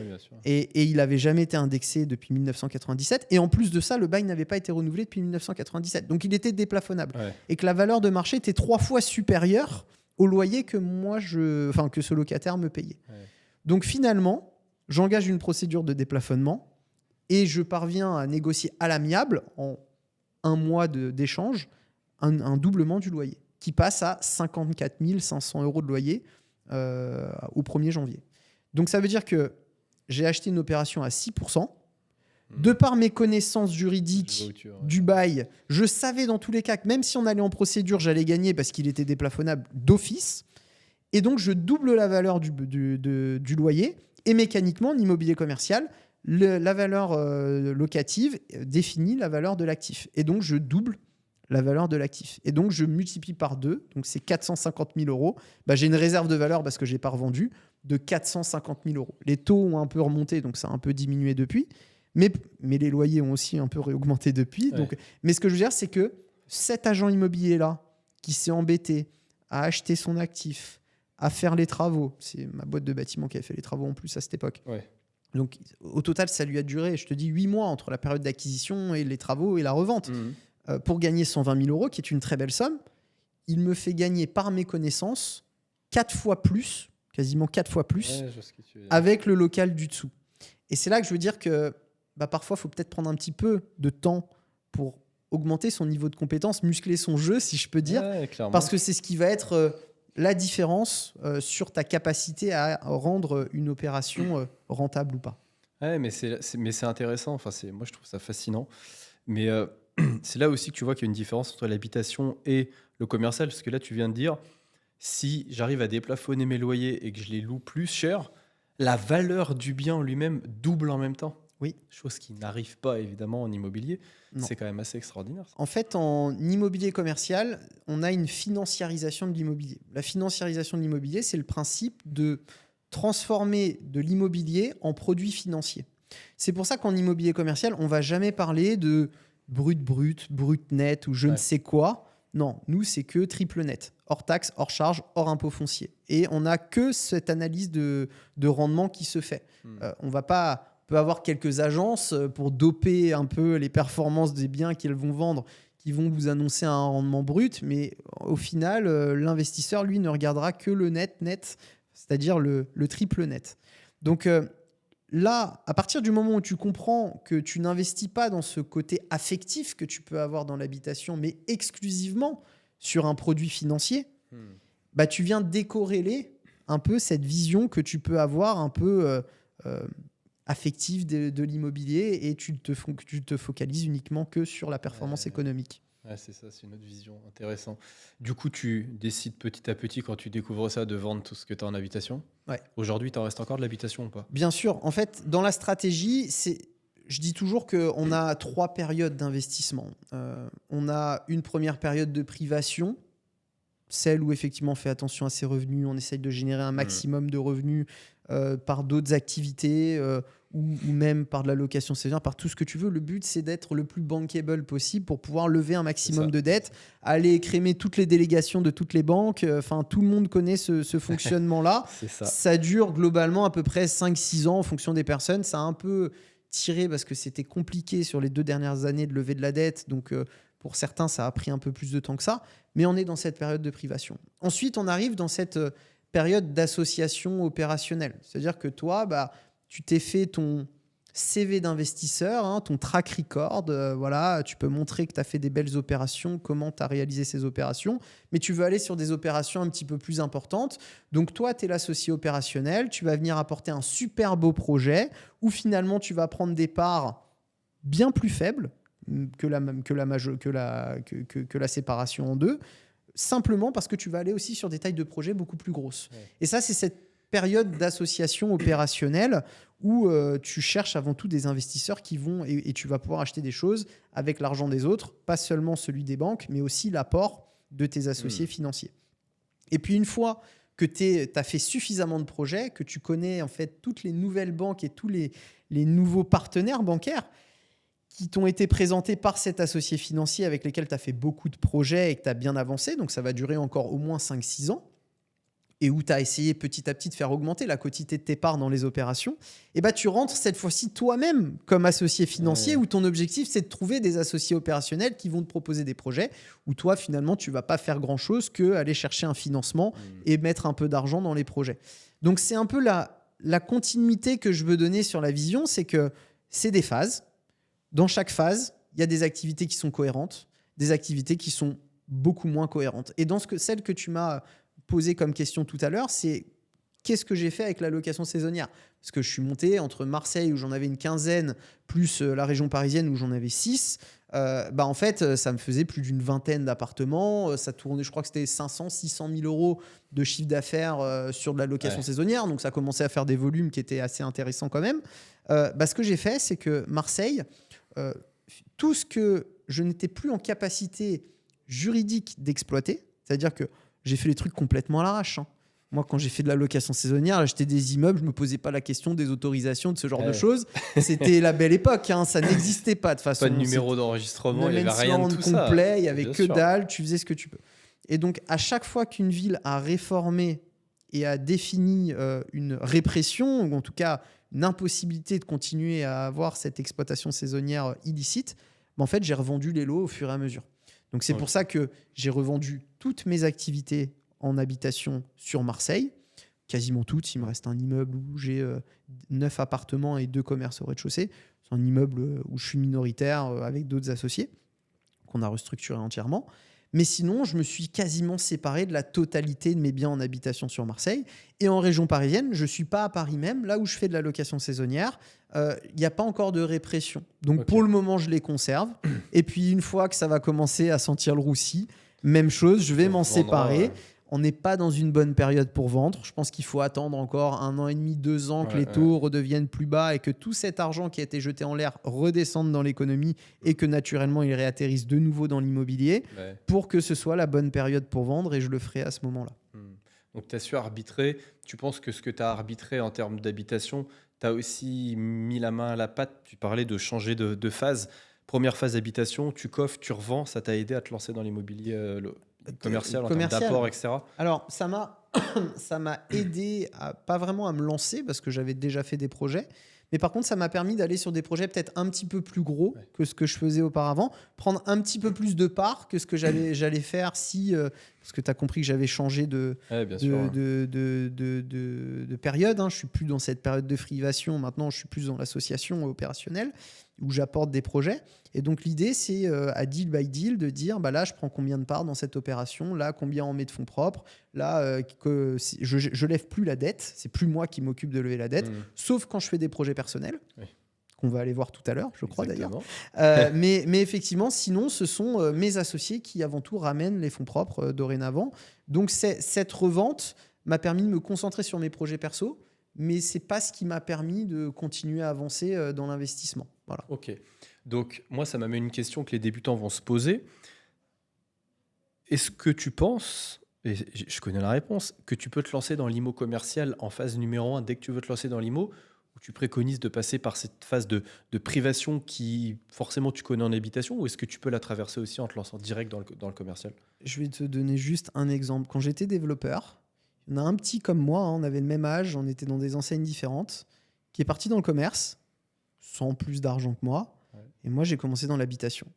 Et il n'avait jamais été indexé depuis 1997. Et en plus de ça, le bail n'avait pas été renouvelé depuis 1997. Donc, il était déplafonnable. Et que la valeur de marché était 3 fois supérieure au loyer que que ce locataire me payait. Donc finalement, j'engage une procédure de déplafonnement et je parviens à négocier à l'amiable, en 1 mois d'échange, un doublement du loyer qui passe à 54 500 € de loyer au 1er janvier. Donc ça veut dire que j'ai acheté une opération à 6%. De par mes connaissances juridiques du bail, je savais dans tous les cas que même si on allait en procédure, j'allais gagner parce qu'il était déplafonnable d'office. Et donc, je double la valeur du loyer. Et mécaniquement, en immobilier commercial, la valeur locative définit la valeur de l'actif. Et donc, je double la valeur de l'actif. Et donc, je multiplie par 2. Donc, c'est 450 000 €. J'ai une réserve de valeur parce que je n'ai pas revendu de 450 000 €. Les taux ont un peu remonté, donc ça a un peu diminué depuis. Mais les loyers ont aussi un peu réaugmenté depuis. Donc, mais ce que je veux dire, c'est que cet agent immobilier-là, qui s'est embêté à acheter son actif, à faire les travaux, c'est ma boîte de bâtiment qui avait fait les travaux en plus à cette époque. Donc, au total, ça lui a duré, je te dis, 8 mois entre la période d'acquisition et les travaux et la revente. Pour gagner 120 000 €, qui est une très belle somme, il me fait gagner par mes connaissances 4 fois plus, quasiment 4 fois plus, avec le local du dessous. Et c'est là que je veux dire que parfois, il faut peut-être prendre un petit peu de temps pour augmenter son niveau de compétence, muscler son jeu, si je peux dire, parce que c'est ce qui va être la différence sur ta capacité à rendre une opération rentable ou pas. Mais c'est intéressant. Moi, je trouve ça fascinant. Mais c'est là aussi que tu vois qu'il y a une différence entre l'habitation et le commercial, parce que là, tu viens de dire, si j'arrive à déplafonner mes loyers et que je les loue plus cher, la valeur du bien en lui-même double en même temps. Oui. Chose qui n'arrive pas évidemment en immobilier. Non. C'est quand même assez extraordinaire. Ça. En fait, en immobilier commercial, on a une financiarisation de l'immobilier. La financiarisation de l'immobilier, c'est le principe de transformer de l'immobilier en produit financier. C'est pour ça qu'en immobilier commercial, on ne va jamais parler de brut net ou je ne sais quoi. Non, nous, c'est que triple net. Hors taxe, hors charge, hors impôt foncier. Et on n'a que cette analyse de rendement qui se fait. On peut avoir quelques agences pour doper un peu les performances des biens qu'elles vont vendre, qui vont vous annoncer un rendement brut, mais au final, l'investisseur, lui, ne regardera que le net, c'est-à-dire le triple net. Donc là, à partir du moment où tu comprends que tu n'investis pas dans ce côté affectif que tu peux avoir dans l'habitation, mais exclusivement sur un produit financier, tu viens décorréler un peu cette vision que tu peux avoir un peu affective de l'immobilier et tu te focalises uniquement que sur la performance économique. Ouais, c'est ça, c'est une autre vision. Intéressant. Du coup, tu décides petit à petit, quand tu découvres ça, de vendre tout ce que tu as en habitation. Ouais. Aujourd'hui, tu en restes encore de l'habitation ou pas? Bien sûr, en fait, dans la stratégie, je dis toujours qu'on a 3 périodes d'investissement. On a une première période de privation, celle où effectivement on fait attention à ses revenus, on essaye de générer un maximum de revenus par d'autres activités ou même par de la location saisonnière, par tout ce que tu veux. Le but, c'est d'être le plus bankable possible pour pouvoir lever un maximum de dettes, aller écrémer toutes les délégations de toutes les banques. Enfin, tout le monde connaît ce fonctionnement-là. C'est ça. Ça dure globalement à peu près 5-6 ans en fonction des personnes. Ça a un peu tiré parce que c'était compliqué sur les 2 dernières années de lever de la dette. Donc, pour certains, ça a pris un peu plus de temps que ça. Mais on est dans cette période de privation. Ensuite, on arrive dans cette période d'association opérationnelle. C'est-à-dire que toi, tu t'es fait ton CV d'investisseur, hein, ton track record. Voilà, tu peux montrer que tu as fait des belles opérations, comment tu as réalisé ces opérations. Mais tu veux aller sur des opérations un petit peu plus importantes. Donc toi, tu es l'associé opérationnel. Tu vas venir apporter un super beau projet où finalement, tu vas prendre des parts bien plus faibles que la séparation en deux, simplement parce que tu vas aller aussi sur des tailles de projet beaucoup plus grosses. Ouais. Et ça, c'est cette période d'association opérationnelle où tu cherches avant tout des investisseurs qui vont et tu vas pouvoir acheter des choses avec l'argent des autres, pas seulement celui des banques, mais aussi l'apport de tes associés financiers. Et puis une fois que tu as fait suffisamment de projets, que tu connais en fait toutes les nouvelles banques et tous les nouveaux partenaires bancaires qui t'ont été présentés par cet associé financier avec lesquels tu as fait beaucoup de projets et que tu as bien avancé, donc ça va durer encore au moins 5-6 ans, et où tu as essayé petit à petit de faire augmenter la quotité de tes parts dans les opérations, et tu rentres cette fois-ci toi-même comme associé financier, où ton objectif, c'est de trouver des associés opérationnels qui vont te proposer des projets, où toi, finalement, tu ne vas pas faire grand-chose qu'aller chercher un financement et mettre un peu d'argent dans les projets. Donc, c'est un peu la continuité que je veux donner sur la vision, c'est que c'est des phases. Dans chaque phase, il y a des activités qui sont cohérentes, des activités qui sont beaucoup moins cohérentes. Et dans celle que tu m'as posée comme question tout à l'heure, c'est qu'est-ce que j'ai fait avec la location saisonnière ? Parce que je suis monté entre Marseille, où j'en avais une quinzaine, plus la région parisienne, où j'en avais 6. En fait, ça me faisait plus d'une vingtaine d'appartements. Ça tournait, je crois que c'était 500-600 000 euros de chiffre d'affaires sur de la location saisonnière. Donc, ça commençait à faire des volumes qui étaient assez intéressants quand même. Ce que j'ai fait, c'est que Marseille, tout ce que je n'étais plus en capacité juridique d'exploiter, c'est-à-dire que j'ai fait les trucs complètement à l'arrache. Moi, quand j'ai fait de la location saisonnière, j'achetais des immeubles, je ne me posais pas la question des autorisations, de ce genre de choses. C'était la belle époque, ça n'existait pas de façon. Pas de numéro d'enregistrement, il n'y avait rien de tout ça. Complet, il n'y avait que dalle, tu faisais ce que tu peux. Et donc, à chaque fois qu'une ville a réformé et a défini une répression, ou en tout cas une impossibilité de continuer à avoir cette exploitation saisonnière illicite, en fait, j'ai revendu les lots au fur et à mesure. Donc, c'est pour ça que j'ai revendu toutes mes activités en habitation sur Marseille, quasiment toutes. Il me reste un immeuble où j'ai 9 appartements et 2 commerces au rez-de-chaussée. C'est un immeuble où je suis minoritaire avec d'autres associés qu'on a restructuré entièrement. Mais sinon, je me suis quasiment séparé de la totalité de mes biens en habitation sur Marseille. Et en région parisienne, je ne suis pas à Paris même, là où je fais de la location saisonnière. Il n'y a pas encore de répression. Donc pour le moment, je les conserve. Et puis une fois que ça va commencer à sentir le roussi, même chose, je vais m'en séparer. On n'est pas dans une bonne période pour vendre. Je pense qu'il faut attendre encore 1 an et demi, 2 ans que les taux redeviennent plus bas et que tout cet argent qui a été jeté en l'air redescende dans l'économie et que naturellement il réatterrisse de nouveau dans l'immobilier pour que ce soit la bonne période pour vendre, et je le ferai à ce moment-là. Donc tu as su arbitrer. Tu penses que ce que tu as arbitré en termes d'habitation, tu as aussi mis la main à la pâte. Tu parlais de changer de phase. Première phase habitation, tu coffres, tu revends. Ça t'a aidé à te lancer dans l'immobilier commercial en termes d'apport, etc. Alors, ça m'a aidé pas vraiment à me lancer parce que j'avais déjà fait des projets. Mais par contre, ça m'a permis d'aller sur des projets peut-être un petit peu plus gros que ce que je faisais auparavant, prendre un petit peu plus de parts que ce que j'allais faire si... parce que tu as compris que j'avais changé de période. Je ne suis plus dans cette période de privation. Maintenant, je suis plus dans l'association opérationnelle. où j'apporte des projets. Et donc, l'idée, c'est à deal by deal de dire, bah là, je prends combien de parts dans cette opération, là, combien on met de fonds propres, là, je lève plus la dette, c'est plus moi qui m'occupe de lever la dette, sauf quand je fais des projets personnels. Oui. Qu'on va aller voir tout à l'heure, je crois d'ailleurs. Mais effectivement, sinon, ce sont mes associés qui, avant tout, ramènent les fonds propres dorénavant. Donc, cette revente m'a permis de me concentrer sur mes projets perso, mais ce n'est pas ce qui m'a permis de continuer à avancer dans l'investissement. Voilà. Ok. Donc, moi, ça m'amène une question que les débutants vont se poser. Est-ce que tu penses, et je connais la réponse, que tu peux te lancer dans l'IMO commercial en phase numéro 1 dès que tu veux te lancer dans l'IMO, ou tu préconises de passer par cette phase de privation qui, forcément, tu connais en habitation, ou est-ce que tu peux la traverser aussi en te lançant direct dans le commercial ? Je vais te donner juste un exemple. Quand j'étais développeur, il y en a un petit comme moi, on avait le même âge, on était dans des enseignes différentes, qui est parti dans le commerce, sans plus d'argent que moi, et moi j'ai commencé dans l'habitation.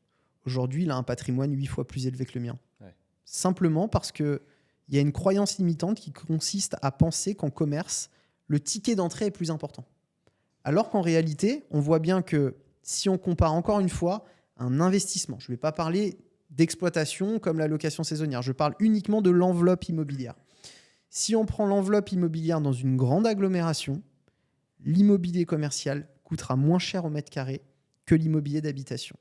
Aujourd'hui, il a un patrimoine 8 fois plus élevé que le mien. Ouais. Simplement parce qu'il y a une croyance limitante qui consiste à penser qu'en commerce, le ticket d'entrée est plus important. Alors qu'en réalité, on voit bien que si on compare encore une fois un investissement, je ne vais pas parler d'exploitation comme la location saisonnière, je parle uniquement de l'enveloppe immobilière. Si on prend l'enveloppe immobilière dans une grande agglomération, l'immobilier commercial coûtera moins cher au mètre carré que l'immobilier d'habitation.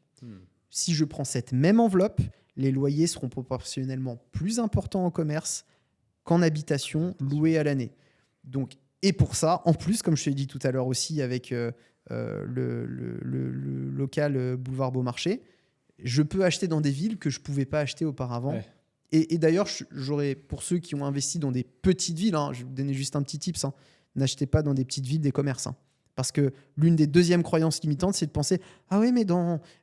Si je prends cette même enveloppe, les loyers seront proportionnellement plus importants en commerce qu'en habitation louée à l'année. Donc, et pour ça, en plus, comme je te l'ai dit tout à l'heure aussi avec le local Boulevard Beaumarchais, je peux acheter dans des villes que je ne pouvais pas acheter auparavant. Ouais. Et d'ailleurs, j'aurais, pour ceux qui ont investi dans des petites villes, je vais vous donner juste un petit tips, n'achetez pas dans des petites villes des commerces. Parce que l'une des deuxièmes croyances limitantes, c'est de penser « Ah oui, mais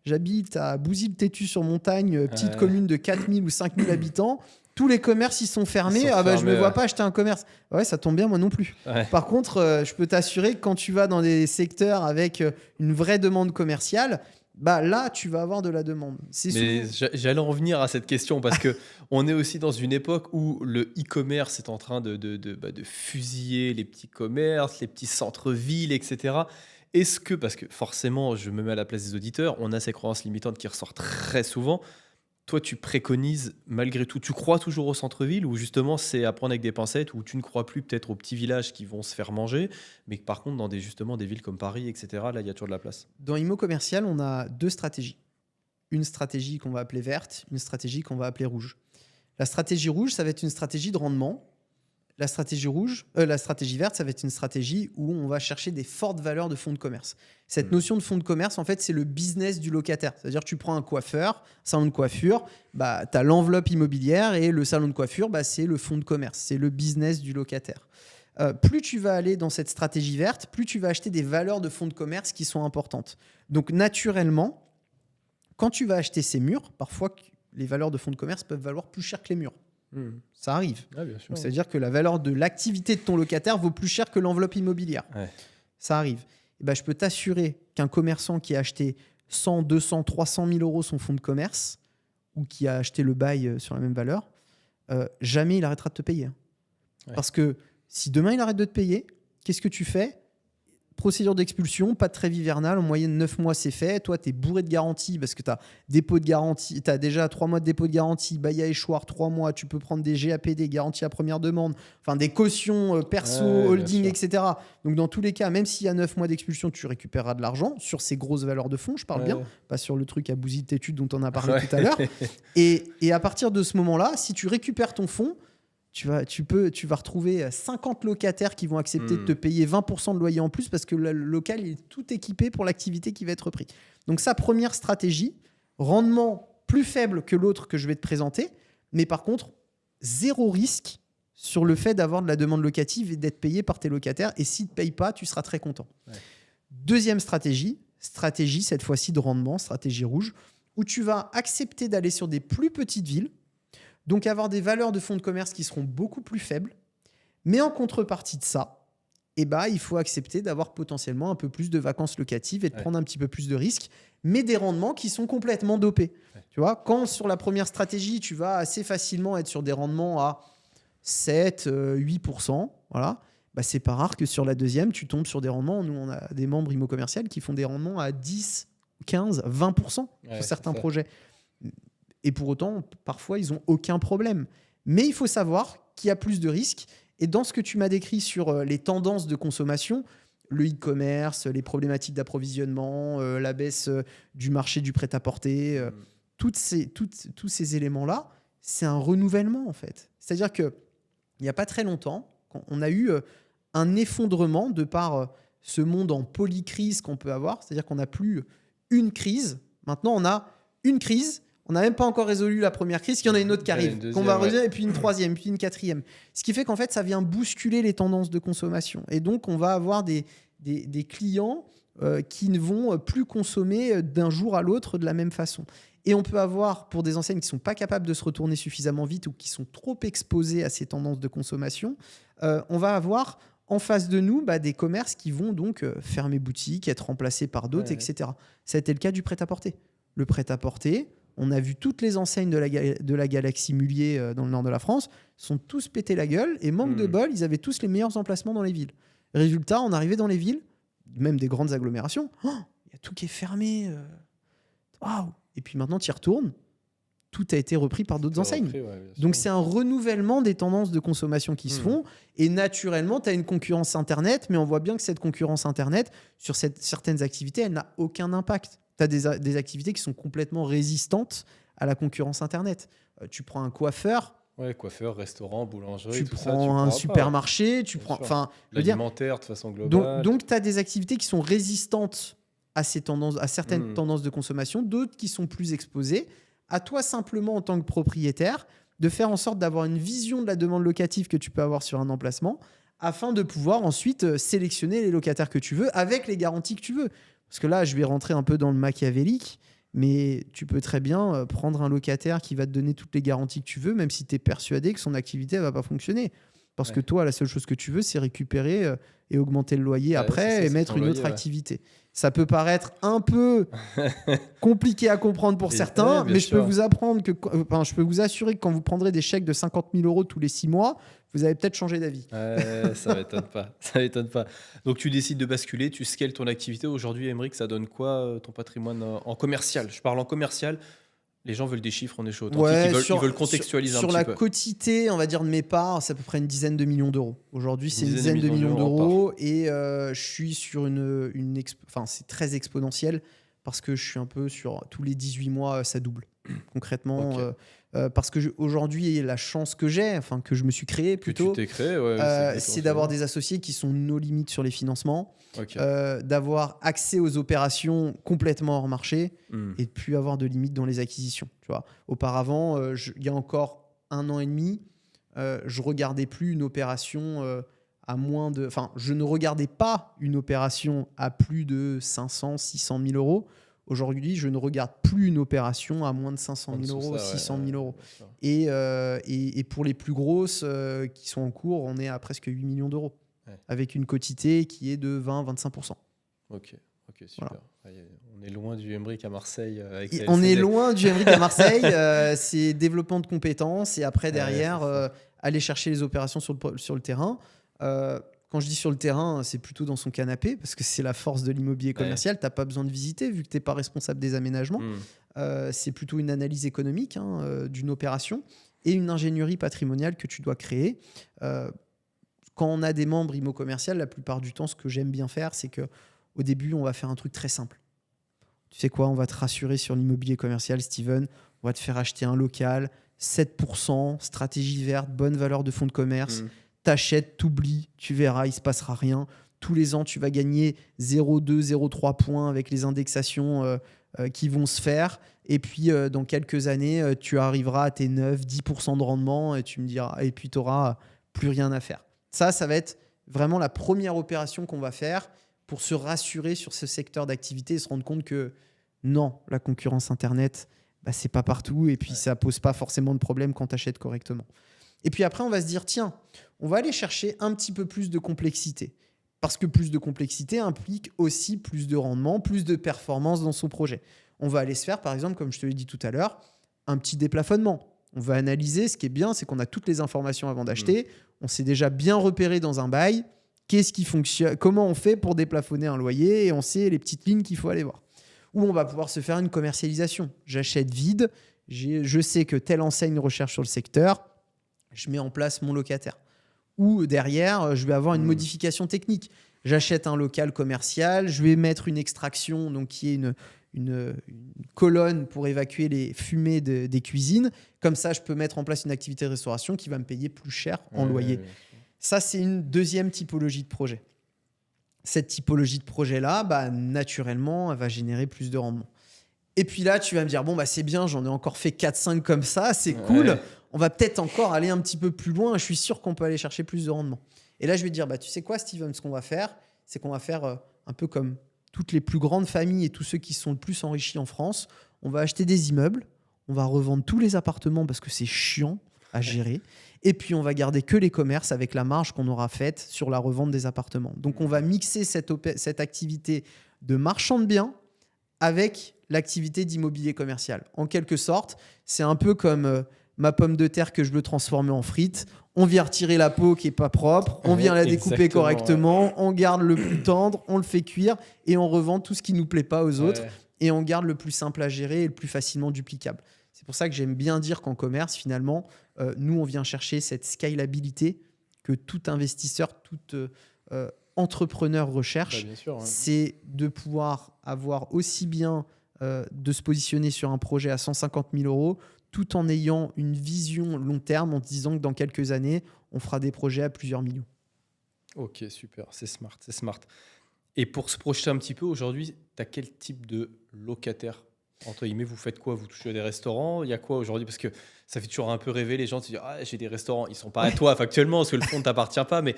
j'habite à Bouzy-le-Tétu-sur-Montagne, petite commune de 4000 ou 5000 habitants, tous les commerces ils sont fermés, je ne me vois pas acheter un commerce. » Ouais, ça tombe bien, moi non plus. Ouais. Par contre, je peux t'assurer que quand tu vas dans des secteurs avec une vraie demande commerciale, bah là, tu vas avoir de la demande. Mais j'allais en revenir à cette question parce qu'on est aussi dans une époque où le e-commerce est en train de fusiller les petits commerces, les petits centres-villes, etc. Est-ce que, parce que forcément, je me mets à la place des auditeurs, on a ces croyances limitantes qui ressortent très souvent. Toi, tu préconises malgré tout, tu crois toujours au centre-ville ou justement c'est à prendre avec des pincettes, ou tu ne crois plus peut-être aux petits villages qui vont se faire manger, mais que par contre dans des villes comme Paris, etc., là il y a toujours de la place. Dans IMO commercial, on a deux stratégies. Une stratégie qu'on va appeler verte, une stratégie qu'on va appeler rouge. La stratégie rouge, ça va être une stratégie de rendement. La stratégie verte, ça va être une stratégie où on va chercher des fortes valeurs de fonds de commerce. Cette notion de fonds de commerce, en fait, c'est le business du locataire. C'est-à-dire que tu prends un coiffeur, salon de coiffure, tu as l'enveloppe immobilière et le salon de coiffure, c'est le fonds de commerce. C'est le business du locataire. Plus tu vas aller dans cette stratégie verte, plus tu vas acheter des valeurs de fonds de commerce qui sont importantes. Donc, naturellement, quand tu vas acheter ces murs, parfois, les valeurs de fonds de commerce peuvent valoir plus cher que les murs. Ça arrive. Ouais, bien sûr. Donc, c'est-à-dire que la valeur de l'activité de ton locataire vaut plus cher que l'enveloppe immobilière. Ouais. Ça arrive. Et je peux t'assurer qu'un commerçant qui a acheté 100, 200, 300 000 euros son fonds de commerce ou qui a acheté le bail sur la même valeur, jamais il arrêtera de te payer. Ouais. Parce que si demain il arrête de te payer, qu'est-ce que tu fais ? Procédure d'expulsion, pas de trêve hivernale, en moyenne 9 mois c'est fait. Toi, tu es bourré de garantie parce que tu as dépôt de garantie, tu as déjà 3 mois de dépôt de garantie, bail à échoir 3 mois, tu peux prendre des GAPD, garantie à première demande, enfin des cautions perso, holding, etc. Donc dans tous les cas, même s'il y a 9 mois d'expulsion, tu récupéreras de l'argent sur ces grosses valeurs de fonds, je parle bien, pas sur le truc à Bouzy-le-Tétu dont on a parlé tout à l'heure. Et à partir de ce moment-là, si tu récupères ton fonds, tu vas retrouver 50 locataires qui vont accepter de te payer 20% de loyer en plus parce que le local il est tout équipé pour l'activité qui va être prise. Donc sa première stratégie, rendement plus faible que l'autre que je vais te présenter, mais par contre, zéro risque sur le fait d'avoir de la demande locative et d'être payé par tes locataires. Et s'ils ne te payent pas, tu seras très content. Ouais. Deuxième stratégie cette fois-ci de rendement, stratégie rouge, où tu vas accepter d'aller sur des plus petites villes. Donc, avoir des valeurs de fonds de commerce qui seront beaucoup plus faibles. Mais en contrepartie de ça, il faut accepter d'avoir potentiellement un peu plus de vacances locatives et de prendre un petit peu plus de risques, mais des rendements qui sont complètement dopés. Ouais. Tu vois, quand sur la première stratégie, tu vas assez facilement être sur des rendements à 7, 8%, voilà, c'est pas rare que sur la deuxième, tu tombes sur des rendements. Nous, on a des membres IMO commercial qui font des rendements à 10, 15, 20% Ouais, sur certains c'est ça. projets. Et pour autant, parfois, ils n'ont aucun problème. Mais il faut savoir qu'il y a plus de risques. Et dans ce que tu m'as décrit sur les tendances de consommation, le e-commerce, les problématiques d'approvisionnement, la baisse du marché du prêt-à-porter, tous ces éléments-là, c'est un renouvellement en fait. C'est-à-dire qu'il n'y a pas très longtemps, on a eu un effondrement de par ce monde en polycrise qu'on peut avoir. C'est-à-dire qu'on n'a plus une crise. Maintenant, on a une crise. On n'a même pas encore résolu la première crise, qu'il y en a une autre qui arrive, qu'on va résoudre, et puis une troisième, puis une quatrième. Ce qui fait qu'en fait, ça vient bousculer les tendances de consommation. Et donc, on va avoir des clients qui ne vont plus consommer d'un jour à l'autre de la même façon. Et on peut avoir, pour des enseignes qui ne sont pas capables de se retourner suffisamment vite ou qui sont trop exposées à ces tendances de consommation, on va avoir en face de nous des commerces qui vont donc fermer boutique, être remplacés par d'autres, etc. Ça a été le cas du prêt-à-porter. Le prêt-à-porter, on a vu toutes les enseignes de la galaxie Mullier dans le nord de la France sont tous pétés la gueule et manque de bol, ils avaient tous les meilleurs emplacements dans les villes. Résultat, on arrivait dans les villes, même des grandes agglomérations, il y a tout qui est fermé. Waouh! Et puis maintenant, tu y retournes, tout a été repris par d'autres enseignes. Donc c'est un renouvellement des tendances de consommation qui se font. Et naturellement, tu as une concurrence Internet, mais on voit bien que cette concurrence Internet, sur certaines activités, elle n'a aucun impact. Tu as des activités qui sont complètement résistantes à la concurrence Internet. Tu prends un coiffeur. Ouais, coiffeur, restaurant, boulangerie, tu tout prends ça. Tu un supermarché, tu prends. L'alimentaire de façon globale. Donc tu as des activités qui sont résistantes à certaines tendances de consommation, d'autres qui sont plus exposées. À toi simplement en tant que propriétaire de faire en sorte d'avoir une vision de la demande locative que tu peux avoir sur un emplacement afin de pouvoir ensuite sélectionner les locataires que tu veux avec les garanties que tu veux. Parce que là, je vais rentrer un peu dans le machiavélique, mais tu peux très bien prendre un locataire qui va te donner toutes les garanties que tu veux, même si tu es persuadé que son activité ne va pas fonctionner. Parce que toi, la seule chose que tu veux, c'est récupérer et augmenter le loyer après et mettre une autre activité. Ça peut paraître un peu compliqué à comprendre pour certains, mais je peux vous assurer que quand vous prendrez des chèques de 50 000 € tous les 6 mois, vous allez peut-être changer d'avis. Ça m'étonne pas. Ça m'étonne pas. Donc tu décides de basculer, tu scales ton activité. Aujourd'hui, Aymeric, ça donne quoi ton patrimoine en commercial? Je parle en commercial. Les gens veulent des chiffres, on est chaud. Ils veulent contextualiser un petit peu. Sur la quotité, on va dire de mes parts, c'est à peu près une dizaine de millions d'euros. Aujourd'hui, c'est une dizaine de millions d'euros et je suis sur c'est très exponentiel parce que je suis un peu sur tous les 18 mois, ça double concrètement. Okay. Parce que aujourd'hui, la chance que j'ai, que je me suis créé plutôt, que tu t'es créé, c'est d'avoir des associés qui sont nos limites sur les financements, d'avoir accès aux opérations complètement hors marché et de plus avoir de limites dans les acquisitions. Tu vois. Auparavant, il y a encore 1 an et demi, je regardais plus une opération je ne regardais pas une opération à plus de 500, 600 000 euros. Aujourd'hui, je ne regarde plus une opération à moins de 500 000 euros, 600 000 euros. Et pour les plus grosses qui sont en cours, on est à presque 8 millions d'euros, avec une quotité qui est de 20-25%. Ok, super. Voilà. On est loin du Aymeric à Marseille. On est loin du Aymeric à Marseille. C'est développement de compétences et après, derrière, aller chercher les opérations sur le terrain. Quand je dis sur le terrain, c'est plutôt dans son canapé parce que c'est la force de l'immobilier commercial. Tu n'as pas besoin de visiter vu que tu n'es pas responsable des aménagements. C'est plutôt une analyse économique d'une opération et une ingénierie patrimoniale que tu dois créer. Quand on a des membres IMO commercial, la plupart du temps, ce que j'aime bien faire, c'est qu'au début, on va faire un truc très simple. Tu sais quoi, on va te rassurer sur l'immobilier commercial, Steven. On va te faire acheter un local, 7%, stratégie verte, bonne valeur de fonds de commerce. T'achètes, t'oublies, tu verras, il ne se passera rien. Tous les ans, tu vas gagner 0,2, 0,3 points avec les indexations qui vont se faire. Et puis, dans quelques années, tu arriveras à tes 9, 10% de rendement et tu me diras, et puis tu n'auras plus rien à faire. Ça va être vraiment la première opération qu'on va faire pour se rassurer sur ce secteur d'activité et se rendre compte que non, la concurrence Internet, c'est pas partout et puis ça pose pas forcément de problème quand tu achètes correctement. Et puis après, on va se dire, tiens, on va aller chercher un petit peu plus de complexité. Parce que plus de complexité implique aussi plus de rendement, plus de performance dans son projet. On va aller se faire, par exemple, comme je te l'ai dit tout à l'heure, un petit déplafonnement. On va analyser. Ce qui est bien, c'est qu'on a toutes les informations avant d'acheter. On s'est déjà bien repéré dans un bail. Qu'est-ce qui fonctionne ? Comment on fait pour déplafonner un loyer ? Et on sait les petites lignes qu'il faut aller voir. Ou on va pouvoir se faire une commercialisation. J'achète vide, je sais que telle enseigne recherche sur le secteur, je mets en place mon locataire. Ou derrière, je vais avoir une modification technique. J'achète un local commercial, je vais mettre une extraction, donc qui est une colonne pour évacuer les fumées des cuisines. Comme ça, je peux mettre en place une activité de restauration qui va me payer plus cher en loyer. Ça, c'est une deuxième typologie de projet. Cette typologie de projet-là, naturellement, elle va générer plus de rendement. Et puis là, tu vas me dire, bon, c'est bien, j'en ai encore fait 4-5 comme ça, c'est cool. On va peut-être encore aller un petit peu plus loin. Je suis sûr qu'on peut aller chercher plus de rendement. Et là, je vais te dire, tu sais quoi, Steven, ce qu'on va faire, c'est qu'on va faire un peu comme toutes les plus grandes familles et tous ceux qui sont le plus enrichis en France. On va acheter des immeubles, on va revendre tous les appartements parce que c'est chiant à gérer. Et puis, on va garder que les commerces avec la marge qu'on aura faite sur la revente des appartements. Donc, on va mixer cette activité de marchand de biens avec l'activité d'immobilier commercial. En quelque sorte, c'est un peu comme ma pomme de terre que je veux transformer en frites. On vient retirer la peau qui n'est pas propre, on vient la découper correctement, on garde le plus tendre, on le fait cuire et on revend tout ce qui ne nous plaît pas aux autres et on garde le plus simple à gérer et le plus facilement duplicable. C'est pour ça que j'aime bien dire qu'en commerce, finalement, nous, on vient chercher cette scalabilité que tout investisseur, tout entrepreneur recherche. Bien sûr, c'est de pouvoir avoir aussi bien de se positionner sur un projet à 150 000 euros tout en ayant une vision long terme, en se disant que dans quelques années, on fera des projets à plusieurs millions. Ok, super, c'est smart. Et pour se projeter un petit peu, aujourd'hui, tu as quel type de locataire ? Entre guillemets, vous faites quoi ? Vous touchez à des restaurants ? Il y a quoi aujourd'hui ? Parce que ça fait toujours un peu rêver les gens de se dire « Ah, j'ai des restaurants, ils ne sont pas à toi factuellement parce que le fonds ne t'appartient pas. » Mais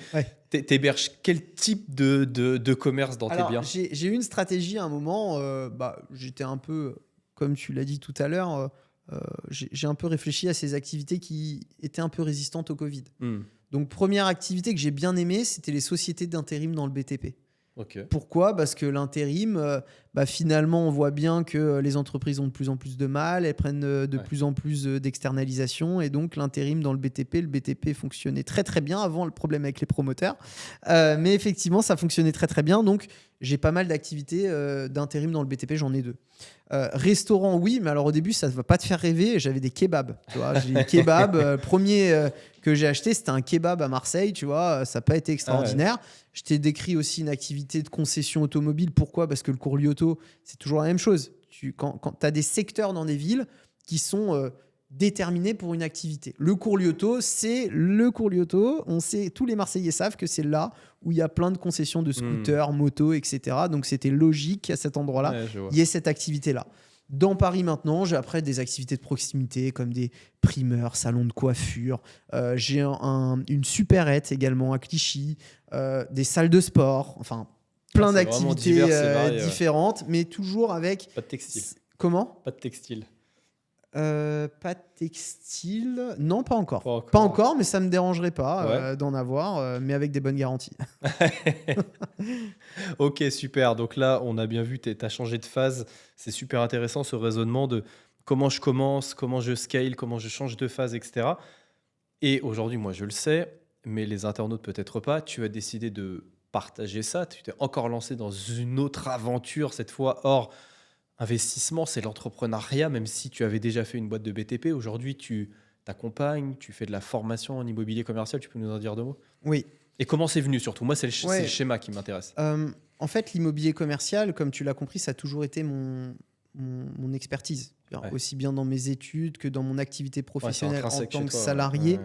t'héberges quel type de commerce dans tes biens ? J'ai eu une stratégie à un moment. J'étais un peu, comme tu l'as dit tout à l'heure, j'ai un peu réfléchi à ces activités qui étaient un peu résistantes au Covid. Donc, première activité que j'ai bien aimée, c'était les sociétés d'intérim dans le BTP. Okay. Pourquoi ? Parce que l'intérim, finalement, on voit bien que les entreprises ont de plus en plus de mal, elles prennent de plus en plus d'externalisation, et donc l'intérim dans le BTP fonctionnait très très bien avant le problème avec les promoteurs. Mais effectivement, ça fonctionnait très très bien, donc j'ai pas mal d'activités d'intérim dans le BTP, j'en ai 2. Restaurant, oui, mais alors au début, ça ne va pas te faire rêver. J'avais des kebabs. Tu vois, j'ai des kebabs. Premier que j'ai acheté, c'était un kebab à Marseille. Tu vois, ça n'a pas été extraordinaire. Je t'ai décrit aussi une activité de concession automobile. Pourquoi ? Parce que le courrier auto, c'est toujours la même chose. Quand tu as des secteurs dans des villes qui sont déterminés pour une activité. Le courrier auto, c'est le courrier auto. On sait, tous les Marseillais savent que c'est là où il y a plein de concessions de scooters, motos, etc. Donc, c'était logique qu'à cet endroit-là, il y ait cette activité-là. Dans Paris, maintenant, j'ai après des activités de proximité comme des primeurs, salons de coiffure. J'ai une supérette également à Clichy, des salles de sport. Enfin, plein d'activités différentes, mais toujours avec... Pas de textile. Comment ? Pas de textile. Pas de textile. Non, pas encore. Pas encore, mais ça ne me dérangerait pas d'en avoir, mais avec des bonnes garanties. Ok, super. Donc là, on a bien vu, tu as changé de phase. C'est super intéressant ce raisonnement de comment je commence, comment je scale, comment je change de phase, etc. Et aujourd'hui, moi, je le sais, mais les internautes peut-être pas. Tu as décidé de partager ça. Tu t'es encore lancé dans une autre aventure, cette fois hors investissement, c'est l'entrepreneuriat, même si tu avais déjà fait une boîte de BTP. Aujourd'hui, tu t'accompagnes, tu fais de la formation en immobilier commercial. Tu peux nous en dire 2 mots ? Oui. Et comment c'est venu surtout ? Moi, c'est le schéma qui m'intéresse. En fait, l'immobilier commercial, comme tu l'as compris, ça a toujours été mon expertise. Aussi bien dans mes études que dans mon activité professionnelle en tant que salarié.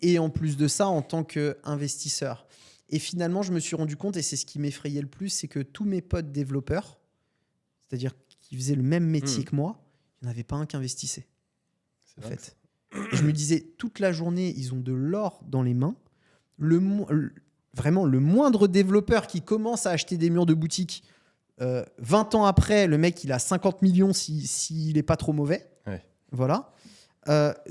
Et en plus de ça, en tant qu'investisseur. Et finalement, je me suis rendu compte, et c'est ce qui m'effrayait le plus, c'est que tous mes potes développeurs, c'est-à-dire qui faisaient le même métier que moi, il n'y en avait pas un qui investissait. En fait. Et je me disais, toute la journée, ils ont de l'or dans les mains. Vraiment, le moindre développeur qui commence à acheter des murs de boutique, 20 ans après, le mec, il a 50 millions s'il n'est pas trop mauvais. Ouais. Voilà.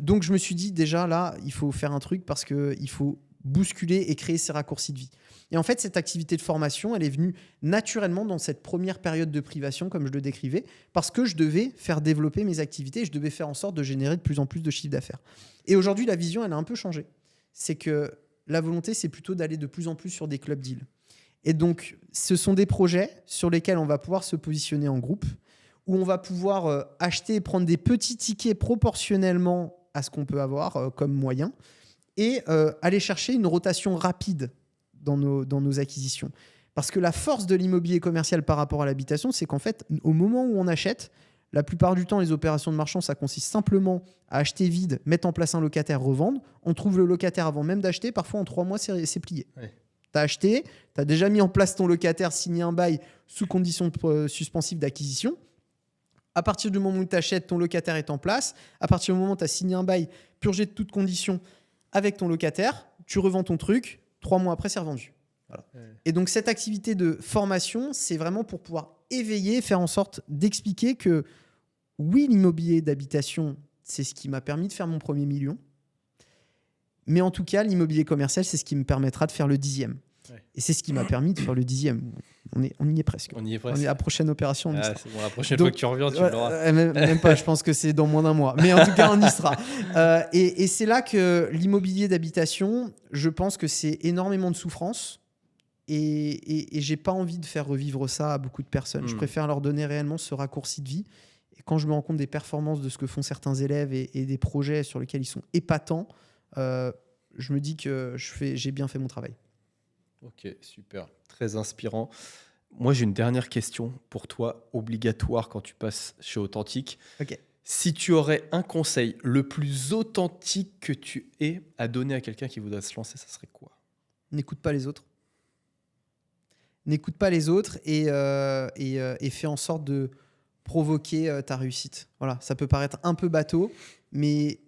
Donc, je me suis dit, déjà, là, il faut faire un truc parce qu'il faut bousculer et créer ces raccourcis de vie. Et en fait, cette activité de formation, elle est venue naturellement dans cette première période de privation, comme je le décrivais, parce que je devais faire développer mes activités et je devais faire en sorte de générer de plus en plus de chiffre d'affaires. Et aujourd'hui, la vision, elle a un peu changé. C'est que la volonté, c'est plutôt d'aller de plus en plus sur des club deals. Et donc, ce sont des projets sur lesquels on va pouvoir se positionner en groupe, où on va pouvoir acheter et prendre des petits tickets proportionnellement à ce qu'on peut avoir comme moyen et aller chercher une rotation rapide dans nos acquisitions. Parce que la force de l'immobilier commercial par rapport à l'habitation, c'est qu'en fait, au moment où on achète, la plupart du temps, les opérations de marchand, ça consiste simplement à acheter vide, mettre en place un locataire, revendre. On trouve le locataire avant même d'acheter. Parfois, en 3 mois, c'est plié. Ouais. Tu as acheté, tu as déjà mis en place ton locataire, signé un bail sous condition suspensive d'acquisition. À partir du moment où tu achètes, ton locataire est en place. À partir du moment où tu as signé un bail, purgé de toutes conditions avec ton locataire, tu revends ton truc. 3 mois après, c'est revendu. Voilà. Ouais. Et donc, cette activité de formation, c'est vraiment pour pouvoir éveiller, faire en sorte d'expliquer que oui, l'immobilier d'habitation, c'est ce qui m'a permis de faire mon premier million. Mais en tout cas, l'immobilier commercial, c'est ce qui me permettra de faire le 10e. Ouais. Et c'est ce qui m'a permis de faire le 10e. On y est presque. On y est presque. On est à la prochaine opération. C'est bon, la prochaine fois que tu reviens, tu l'auras. Même pas, je pense que c'est dans moins d'un mois. Mais en tout cas, on y sera. Et c'est là que l'immobilier d'habitation, je pense que c'est énormément de souffrance. Et j'ai pas envie de faire revivre ça à beaucoup de personnes. Je préfère leur donner réellement ce raccourci de vie. Et quand je me rends compte des performances de ce que font certains élèves et des projets sur lesquels ils sont épatants, je me dis que j'ai bien fait mon travail. Ok, super. Très inspirant. Moi, j'ai une dernière question pour toi, obligatoire quand tu passes chez Authentique. Ok. Si tu aurais un conseil le plus authentique que tu aies à donner à quelqu'un qui voudrait se lancer, ça serait quoi ? N'écoute pas les autres. N'écoute pas les autres et fais en sorte de provoquer ta réussite. Voilà, ça peut paraître un peu bateau, mais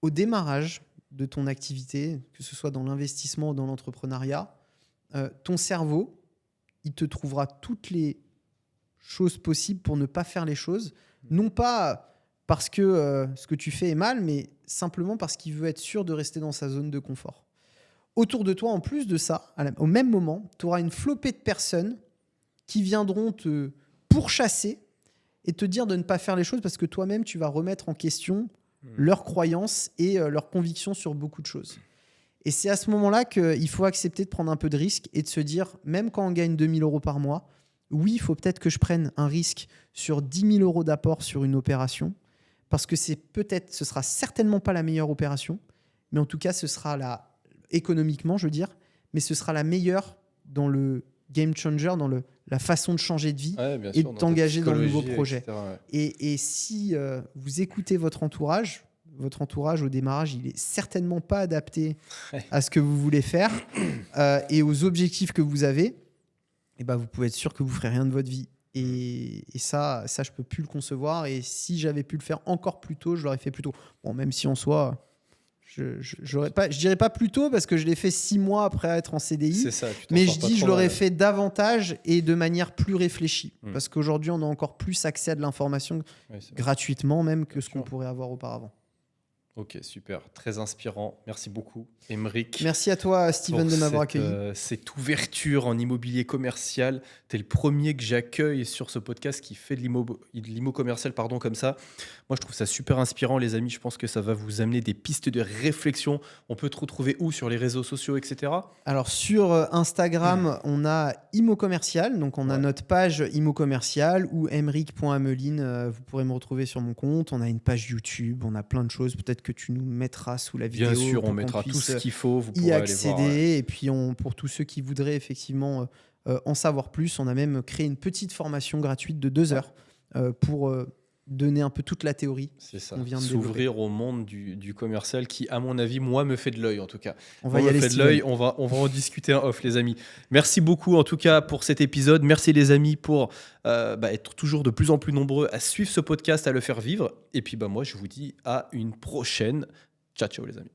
au démarrage de ton activité, que ce soit dans l'investissement ou dans l'entrepreneuriat, ton cerveau, il te trouvera toutes les choses possibles pour ne pas faire les choses. Non pas parce que ce que tu fais est mal, mais simplement parce qu'il veut être sûr de rester dans sa zone de confort. Autour de toi, en plus de ça, au même moment, tu auras une flopée de personnes qui viendront te pourchasser et te dire de ne pas faire les choses parce que toi-même, tu vas remettre en question leurs croyances et leurs convictions sur beaucoup de choses. Et c'est à ce moment-là qu'il faut accepter de prendre un peu de risque et de se dire, même quand on gagne 2 000 € par mois, oui, il faut peut-être que je prenne un risque sur 10 000 € d'apport sur une opération parce que ce sera certainement pas la meilleure opération, mais en tout cas, ce sera économiquement, je veux dire, mais ce sera la meilleure dans le game changer, dans la façon de changer de vie et de t'engager dans le nouveau projet. Etc., ouais. Et si vous écoutez votre entourage au démarrage, il est certainement pas adapté à ce que vous voulez faire et aux objectifs que vous avez, et ben vous pouvez être sûr que vous ferez rien de votre vie. Et ça, je peux plus le concevoir. Et si j'avais pu le faire encore plus tôt, je l'aurais fait plus tôt. Bon, même si en soi... Je dirais pas plus tôt parce que je l'ai fait 6 mois après être en CDI. C'est ça, mais je dis je l'aurais fait davantage et de manière plus réfléchie. Parce qu'aujourd'hui, on a encore plus accès à de l'information gratuitement même que ce qu'on pourrait avoir auparavant. Ok, super. Très inspirant. Merci beaucoup, Aymeric. Merci à toi, Steven, de m'avoir accueilli. Cette ouverture en immobilier commercial. Tu es le premier que j'accueille sur ce podcast qui fait de l'immo commercial comme ça. Moi, je trouve ça super inspirant, les amis. Je pense que ça va vous amener des pistes de réflexion. On peut te retrouver où ? Sur les réseaux sociaux, etc. Alors, sur Instagram, on a Immo Commercial. Donc, on a notre page Immo Commercial ou aymeric.ameline. Vous pourrez me retrouver sur mon compte. On a une page YouTube. On a plein de choses. Peut-être que tu nous mettras sous la vidéo. Bien sûr, on mettra tout ce qu'il faut. Vous pourrez y accéder. Aller voir, Et puis, pour tous ceux qui voudraient effectivement en savoir plus, on a même créé une petite formation gratuite de 2 heures pour donner un peu toute la théorie. C'est ça. qu'on vient de S'ouvrir au monde du commercial qui, à mon avis, moi, me fait de l'œil en tout cas. On va y aller, Steven. On va en discuter en off, les amis. Merci beaucoup en tout cas pour cet épisode. Merci les amis pour être toujours de plus en plus nombreux à suivre ce podcast, à le faire vivre. Et puis moi, je vous dis à une prochaine. Ciao, ciao les amis.